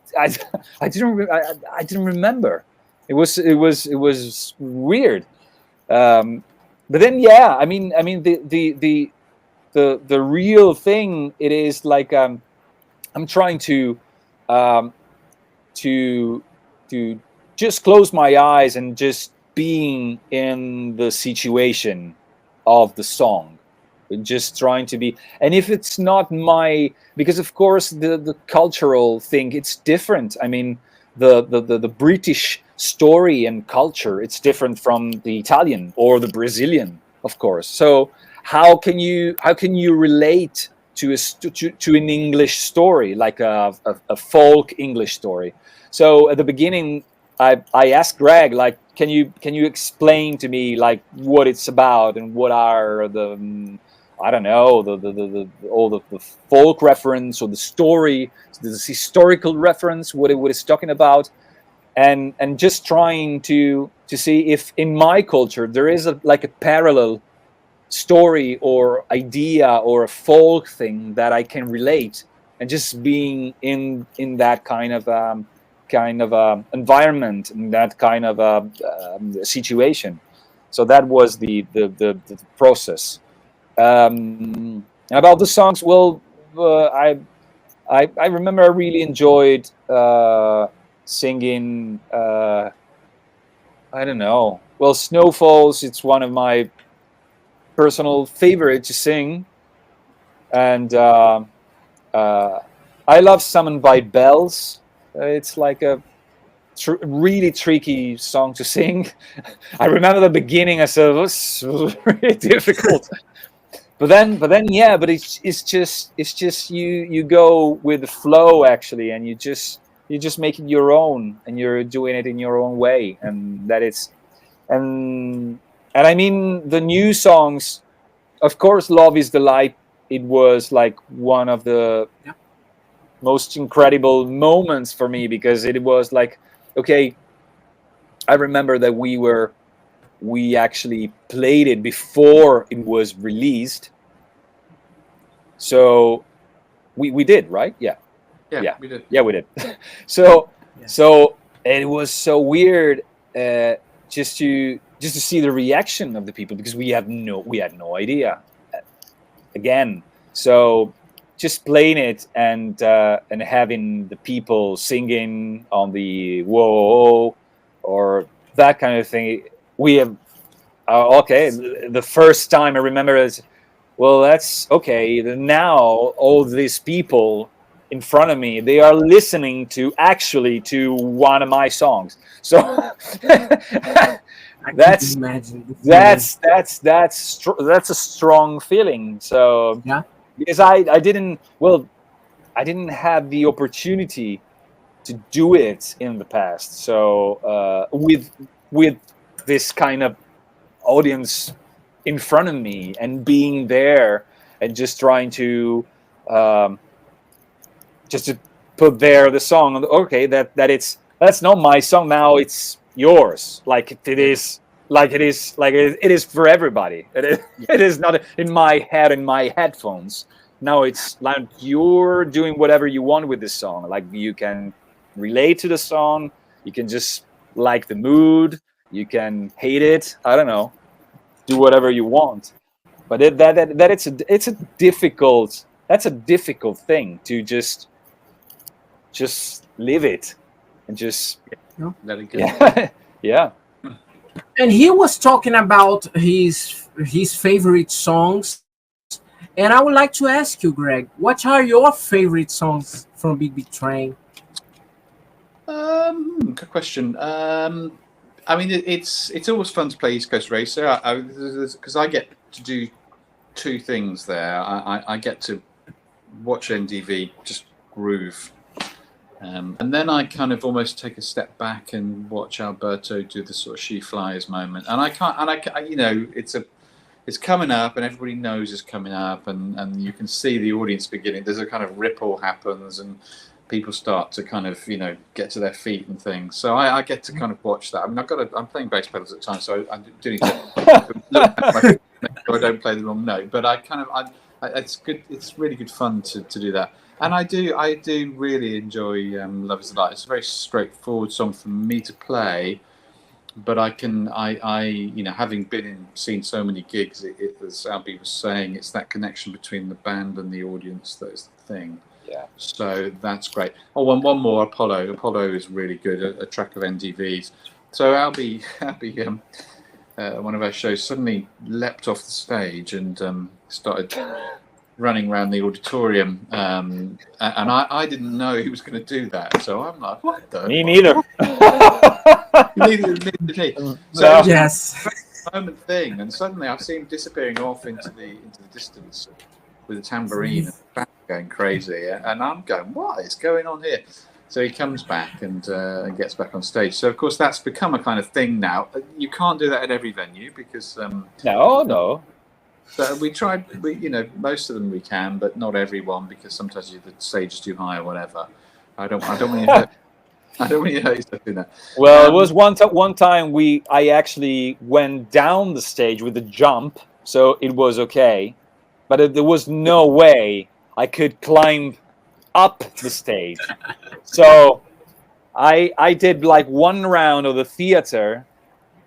didn't remember. It was weird. But then, yeah, I mean, the real thing, it is like I'm trying to just close my eyes and just being in the situation of the song, just trying to be. And if it's not because of course the cultural thing, it's different. I mean, the British story and culture, it's different from the Italian or the Brazilian, of course. So how can you relate to an English story, like a folk English story? So at the beginning, I asked Greg, like, can you explain to me like what it's about and what are the I don't know, all the folk reference or the story, the historical reference, what it's talking about, and just trying to see if in my culture there is a parallel story or idea or a folk thing that I can relate, and just being in that kind of environment, in that kind of situation. So that was the process. About the songs, well, I remember I really enjoyed singing. I don't know. Well, Snowfalls, it's one of my personal favorite to sing, and I love Summoned by Bells. It's like a really tricky song to sing. I remember the beginning, I said it was really difficult. But then, yeah. But it's just you go with the flow actually, and you just make it your own, and you're doing it in your own way, and that it's and I mean the new songs, of course, Love Is the Light. It was like one of the most incredible moments for me, because it was like, okay, I remember that we actually played it before it was released. So we did, right? Yeah, we did. Yeah, we did. So it was so weird just to see the reaction of the people, because we had no idea again. So just playing it and having the people singing on the whoa or that kind of thing. We have okay. The first time I remember is, well, that's okay. Now all these people in front of me, they are listening to one of my songs. So that's a strong feeling. So yeah, because I didn't have the opportunity to do it in the past. So with this kind of audience in front of me and being there and just trying to just to put there the song, okay, that's not my song now, it's yours, like it is for everybody. It is not in my head, in my headphones. Now it's like you're doing whatever you want with this song. Like you can relate to the song, you can just like the mood, you can hate it, I don't know, do whatever you want. But it's a difficult thing to just live it and just let it go. Yeah. Yeah. And he was talking about his favorite songs. And I would like to ask you, Greg, what are your favorite songs from Big Big Train? Good question. I mean, it's always fun to play East Coast Racer because I get to do two things there. I get to watch NDV just groove, and then I kind of almost take a step back and watch Alberto do the sort of she flies moment. And I you know, it's coming up, and everybody knows it's coming up, and you can see the audience beginning. There's a kind of ripple happens, and people start to kind of, you know, get to their feet and things. So I get to kind of watch that. I mean, I'm playing bass pedals at the time, so I do need to look at my so I don't play the wrong note. But it's good. It's really good fun to do that. And I do really enjoy Love Is the Light. It's a very straightforward song for me to play. But I you know, having seen so many gigs, as Albie was saying, it's that connection between the band and the audience that is the thing. Yeah. So that's great. Oh, one more, Apollo. Apollo is really good. A track of NDV's. So Albie, one of our shows, suddenly leapt off the stage and started running around the auditorium, and I didn't know he was going to do that. So I'm like, what the? Me neither. Neither did he. So Yes. Moment thing, and suddenly I see him disappearing off into the distance with a tambourine and going crazy, and I'm going, what is going on here? So he comes back and gets back on stage. So of course that's become a kind of thing now. You can't do that at every venue because no. So we tried, you know, most of them we can, but not everyone, because sometimes the stage is too high or whatever. I don't want you to I don't want you to hurt yourself doing that. Well, it was one time I actually went down the stage with a jump, so it was okay, but there was no way I could climb up the stage. So I did like one round of the theater.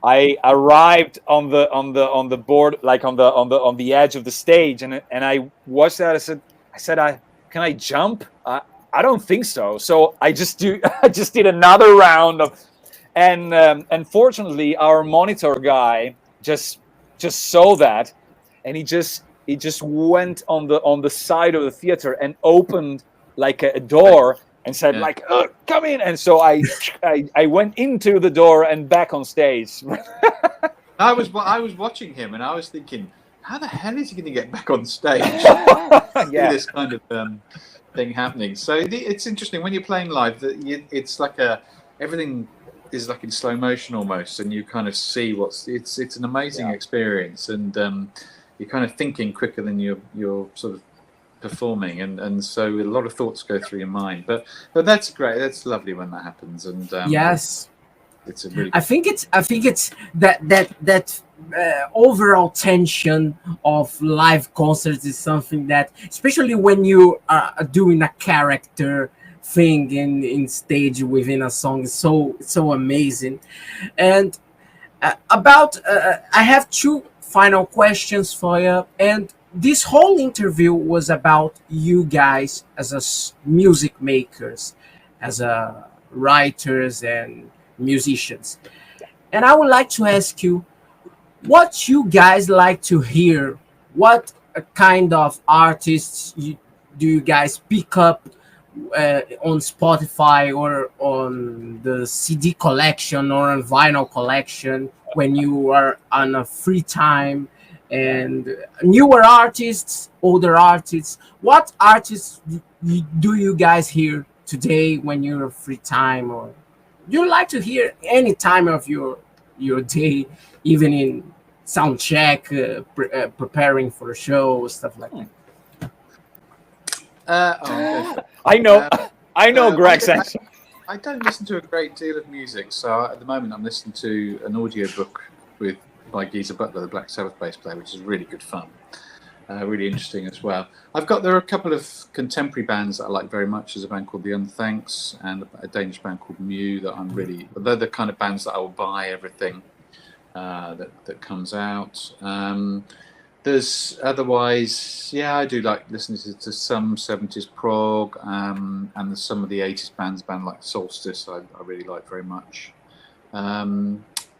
I arrived on the board, like on the edge of the stage, and I watched that. I said, can I jump? I don't think so. So I just did another round of, and unfortunately our monitor guy just saw that, and he just went on the side of the theater and opened like a door and said, yeah, like, come in. And so I went into the door and back on stage. I was watching him and I was thinking, how the hell is he going to get back on stage? Yeah. This kind of thing happening. So it's interesting when you're playing live that it's like everything is like in slow motion almost, and you kind of see it's an amazing experience, and you're kind of thinking quicker than you're sort of performing, and so a lot of thoughts go through your mind. But that's great. That's lovely when that happens. And yes, it's a really. I think it's that overall tension of live concerts is something that, especially when you are doing a character thing in stage within a song, is so amazing. And I have two final questions for you, and this whole interview was about you guys as music makers, as writers and musicians. And I would like to ask you, what you guys like to hear? What kind of artists do you guys pick up on Spotify or on the CD collection or on vinyl collection when you are on a free time? And newer artists, older artists, what artists do you guys hear today when you're free time, or do you like to hear any time of your day, even in sound check, preparing for a show, stuff like that? I know Greg's answer. I don't listen to a great deal of music, so at the moment I'm listening to an audiobook by Geezer Butler, the Black Sabbath bass player, which is really good fun, really interesting as well. There are a couple of contemporary bands that I like very much. There's a band called The Unthanks and a Danish band called Mew that they're the kind of bands that I will buy everything that comes out. There's otherwise, I do like listening to some 70s prog, and there's some of the 80s band like Solstice I really like very much.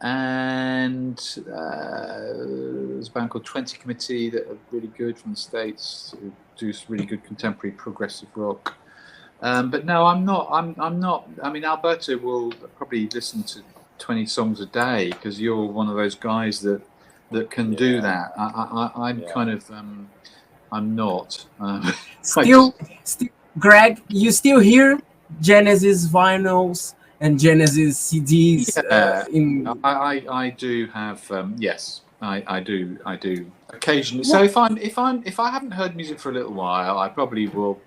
and there's a band called 20 Committee that are really good from the States, who do really good contemporary progressive rock. But no, I'm not. I mean, Alberto will probably listen to 20 songs a day because you're one of those guys that can do that. I'm kind of. I'm not. Still, Greg, you still hear Genesis vinyls and Genesis CDs? I do have. Yes, I do occasionally. So if I haven't heard music for a little while, I probably will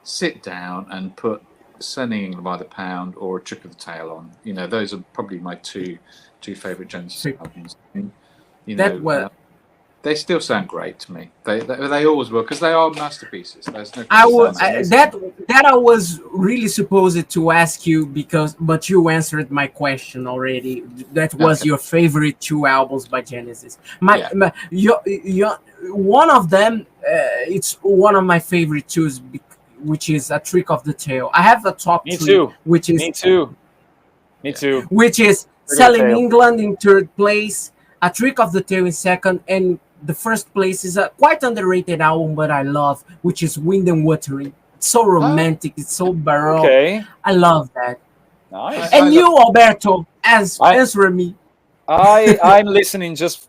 sit down and put Sending England by the Pound or A Trick of the Tail on. You know, those are probably my two favorite Genesis albums. You know, they still sound great to me. They always will, because they are masterpieces. There's no. I was really supposed to ask you but you answered my question already. That was your favorite 2 albums by Genesis. One of them, it's one of my favorite 2s, which is A Trick of the Tail. I have a top 3, which is Me too. Which is Selling England in 3rd place, A Trick of the Tail in 2nd, and the 1st place is a quite underrated album, but I love, which is Wind and Watering. It's so romantic. It's so baroque. Okay. I love that. Nice. And you, Alberto, answer me. I'm listening just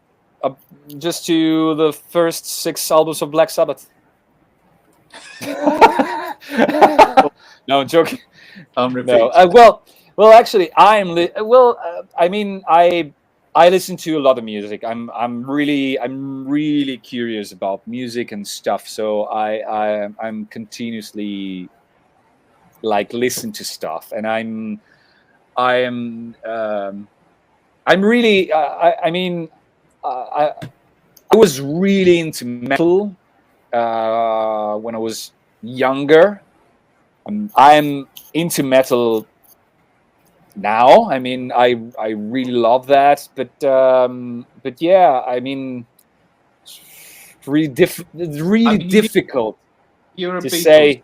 to the first 6 albums of Black Sabbath. No, I'm joking. No. Well, actually, I mean, I listen to a lot of music. I'm really curious about music and stuff. So I'm continuously like listen to stuff, and I'm really. I mean, I was really into metal when I was younger. I'm into metal now. I mean, I really love that, but yeah, I mean, it's really difficult to say.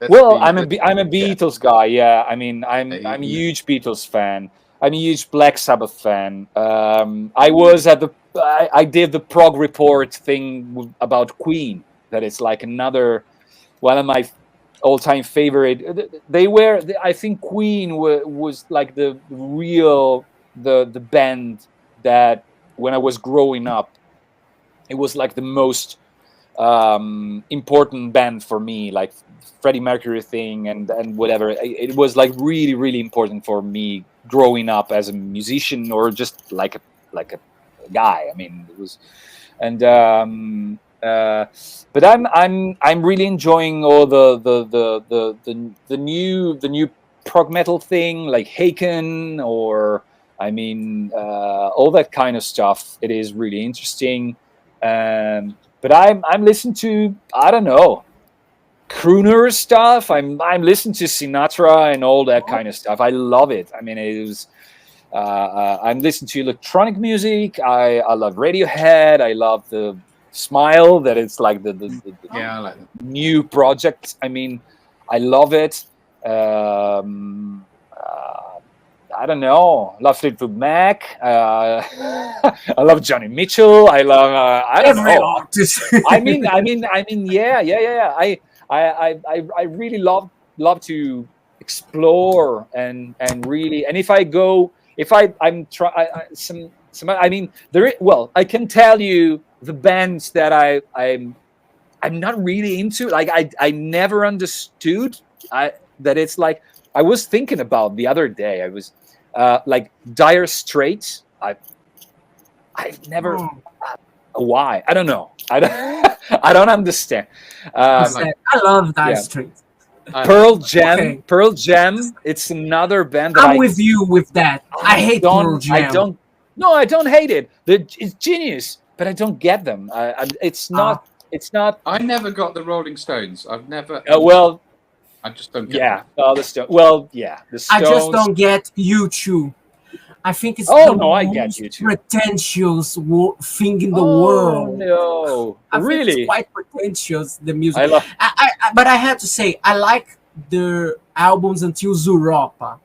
Well, I'm a Beatles guy. Yeah, I mean, I'm a huge Beatles fan. I'm a huge Black Sabbath fan. I was at I did the prog report thing about Queen. That is like another one of my all-time favorite. I think Queen was like the band that when I was growing up, it was like the most important band for me, like Freddie Mercury thing and whatever. It was like really important for me growing up as a musician, or just like a guy. I mean, it was, and but I'm really enjoying all the new prog metal thing, like Haken, or I mean all that kind of stuff. It is really interesting. But I'm listening to, I don't know, crooner stuff. I'm listening to Sinatra and all that kind of stuff. I love it. I mean, it was. I'm listening to electronic music. I love Radiohead. I love the Smile. That it's like the I like that. New project. I mean, I love it. I don't know. I love Fleetwood Mac. I love Johnny Mitchell. I love. I don't know. I mean, yeah. I really love to explore and really. And if I go, I mean, I can tell you the bands that I'm not really into. Like I never understood that it's like. I was thinking about the other day. I was like Dire Straits. I've never. Why? I don't know. I don't understand. I love Dire Straits. Pearl Jam. Pearl Jam. It's another band that I'm with you with that. I hate Pearl Jam. I don't hate it. It's genius, but I don't get them. It's not. I never got the Rolling Stones. I've never. I just don't get them. The Stones. Well, yeah, the Stones. I just don't get U2. I think it's I get U2. Pretentious thing in the world. No, I think really, it's quite pretentious, the music. But I had to say, I like the albums until Zuropa.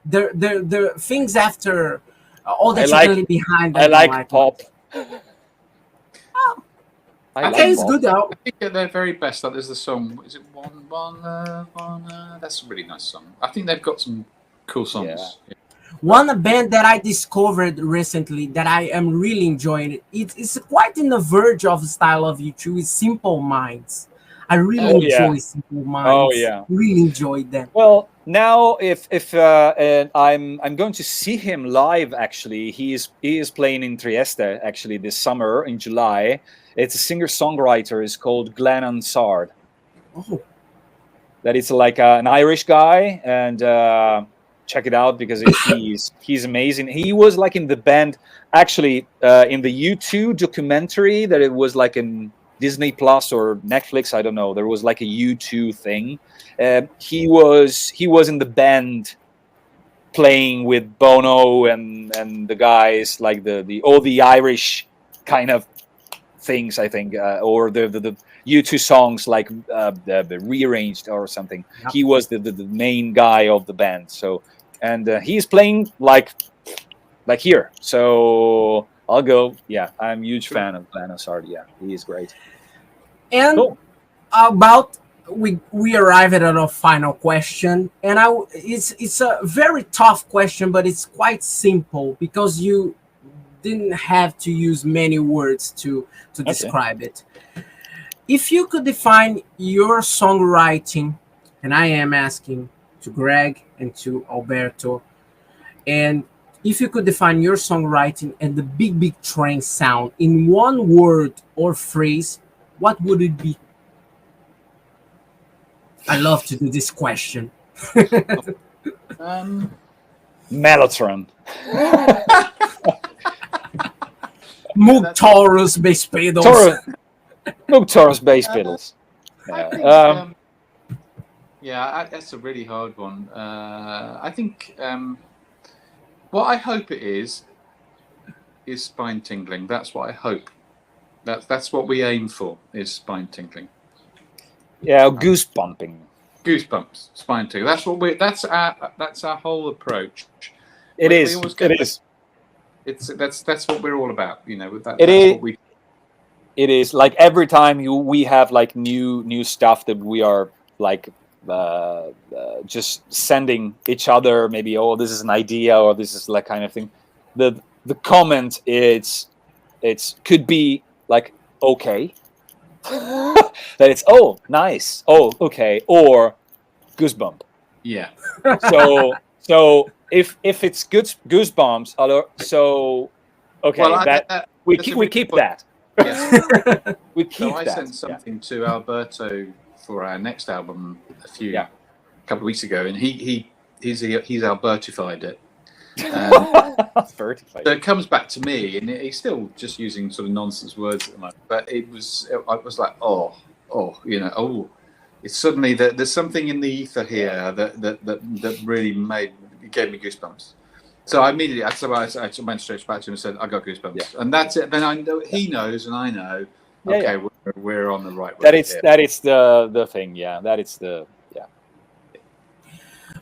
The things after all that I you like- really behind. I that like pop. I Okay, it's pop. good though. I think at their very best, like, there's the song. Is it one? That's a really nice song. I think they've got some cool songs. Yeah. One band that I discovered recently that I am really enjoying it's quite in the verge of the style of U2 is Simple Minds. I really enjoy Simple Minds. Oh, yeah. Really enjoyed them. Well, now if and I'm going to see him live. Actually, he is playing in Trieste actually this summer in July. It's a singer-songwriter. It's called Glenn Ansard. Oh, That is like an Irish guy, and check it out because he's amazing. He was like in the band actually in the U2 documentary that it was like in Disney Plus or Netflix. I don't know. There was like a U2 thing. He was in the band playing with Bono and the guys like all the Irish kind of things, I think, or the U2 songs like the rearranged or something. Yep. He was the main guy of the band. So and he's playing like here. So I'll go. Yeah, I'm a huge fan of Glenn Ansard. Yeah, he is great. and Cool. about we arrived at a final question, and it's a very tough question, but it's quite simple because you didn't have to use many words to describe it. If you could define your songwriting, and I am asking to Greg and to Alberto, and if you could define your songwriting and the big train sound in one word or phrase, what would it be? I love to do this question. Mellotron. Moog Taurus bass pedals. Moog Taurus bass pedals. I think, that's a really hard one. I think what I hope it is spine tingling. That's what I hope. That's what we aim for, is spine tingling. Yeah, goosebumping. Goosebumps, spine tingling. That's what we. That's our whole approach. It We is. always get It is. That's what we're all about. You know, that's is. what we. It is like every time we have like new stuff that we are like just sending each other. Maybe this is an idea or this is like kind of thing. The comment could be like okay. That it's nice, okay, or goosebump. Yeah. So if it's goosebumps, so okay, Well, we keep that. Yes. We keep So I that. sent something to Alberto for our next album a couple of weeks ago, and he's Albertified it. So it comes back to me, and he's still just using sort of nonsense words at the moment. But I was like, it's suddenly that there's something in the ether here that really gave me goosebumps. So I immediately, I went straight back to him and said, I got goosebumps, and that's it. Then I know he knows, and I know. Okay, we're on the right road. That is the thing. Yeah, that is the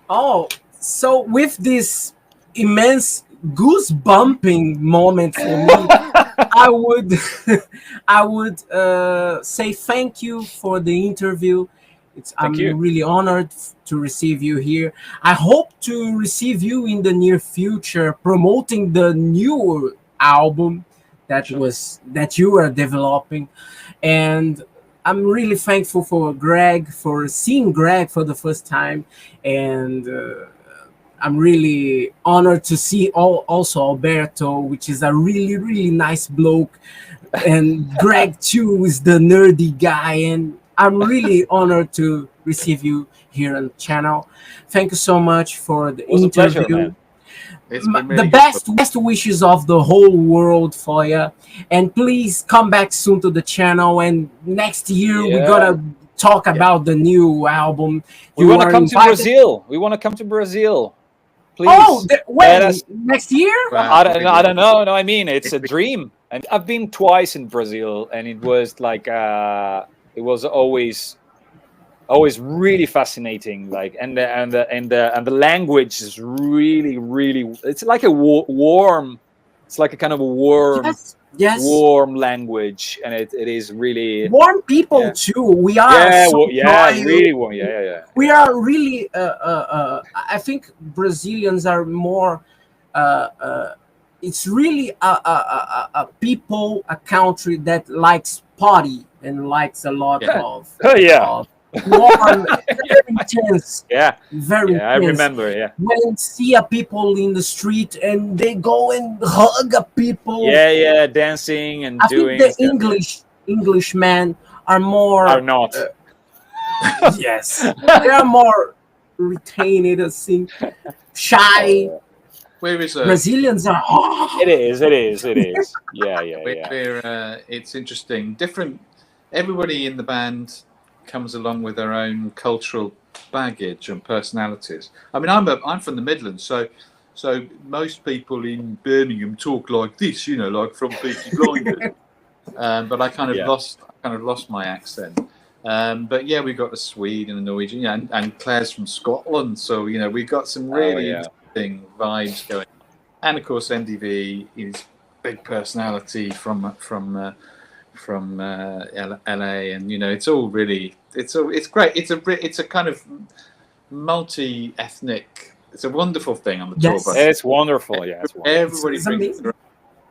Oh, so with this immense goosebumping moment for me, I would say thank you for the interview. I'm really honored to receive you here. I hope to receive you in the near future promoting the new album that you are developing, and I'm really thankful for seeing Greg for the first time, and I'm really honored to see also Alberto, which is a really nice bloke, and Greg too is the nerdy guy, and I'm really honored to receive you here on the channel. Thank you so much for the interview. Pleasure, man. It's been really The best wishes of the whole world for you, and please come back soon to the channel. And next year we're gonna talk about the new album. We want to come to Brazil. We want to come to Brazil. Please. Oh, when? Next year? I don't know. No, I mean it's a dream. And I've been twice in Brazil, and it was like it was always always really fascinating. Like, and the language is really. It's like a warm. It's like a kind of a warm. Yes. Warm language, and it is really warm people too. We are really warm. Yeah. We are really. I think Brazilians are more. It's really a people, a country that likes party and likes a lot of. Of warm, very intense. Very intense. I remember. When see a people in the street and they go and hug a people. Dancing and I doing. think the English men are more. Are not. Yes, they are more retained, assim, shy. Where is Brazilians are. It is. Yeah. It's interesting. Everybody in the band comes along with their own cultural baggage and personalities. I mean, I'm from the Midlands, so most people in Birmingham talk like this, like from Peaky Blinders. But I kind of lost my accent. But yeah, we got the Swede and the Norwegian, and Claire's from Scotland, so we got some really interesting vibes going. And of course, NDV is big personality from LA, and it's all really it's great. It's a kind of multi-ethnic. It's a wonderful thing on the tour bus. It's wonderful. Yeah, everybody brings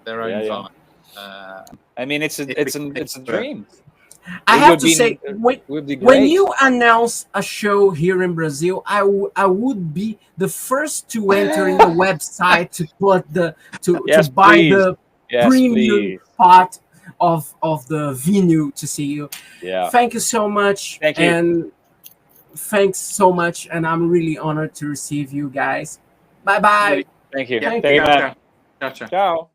their own vibe. I mean, it's a dream. I have to say, when you announce a show here in Brazil, I would be the first to enter in the website to put to buy the premium part of the venue to see you. Thank you so much. Thank you. And thanks so much, and I'm really honored to receive you guys. Bye. Thank you. Yeah. Thank you, man. Ciao. Ciao.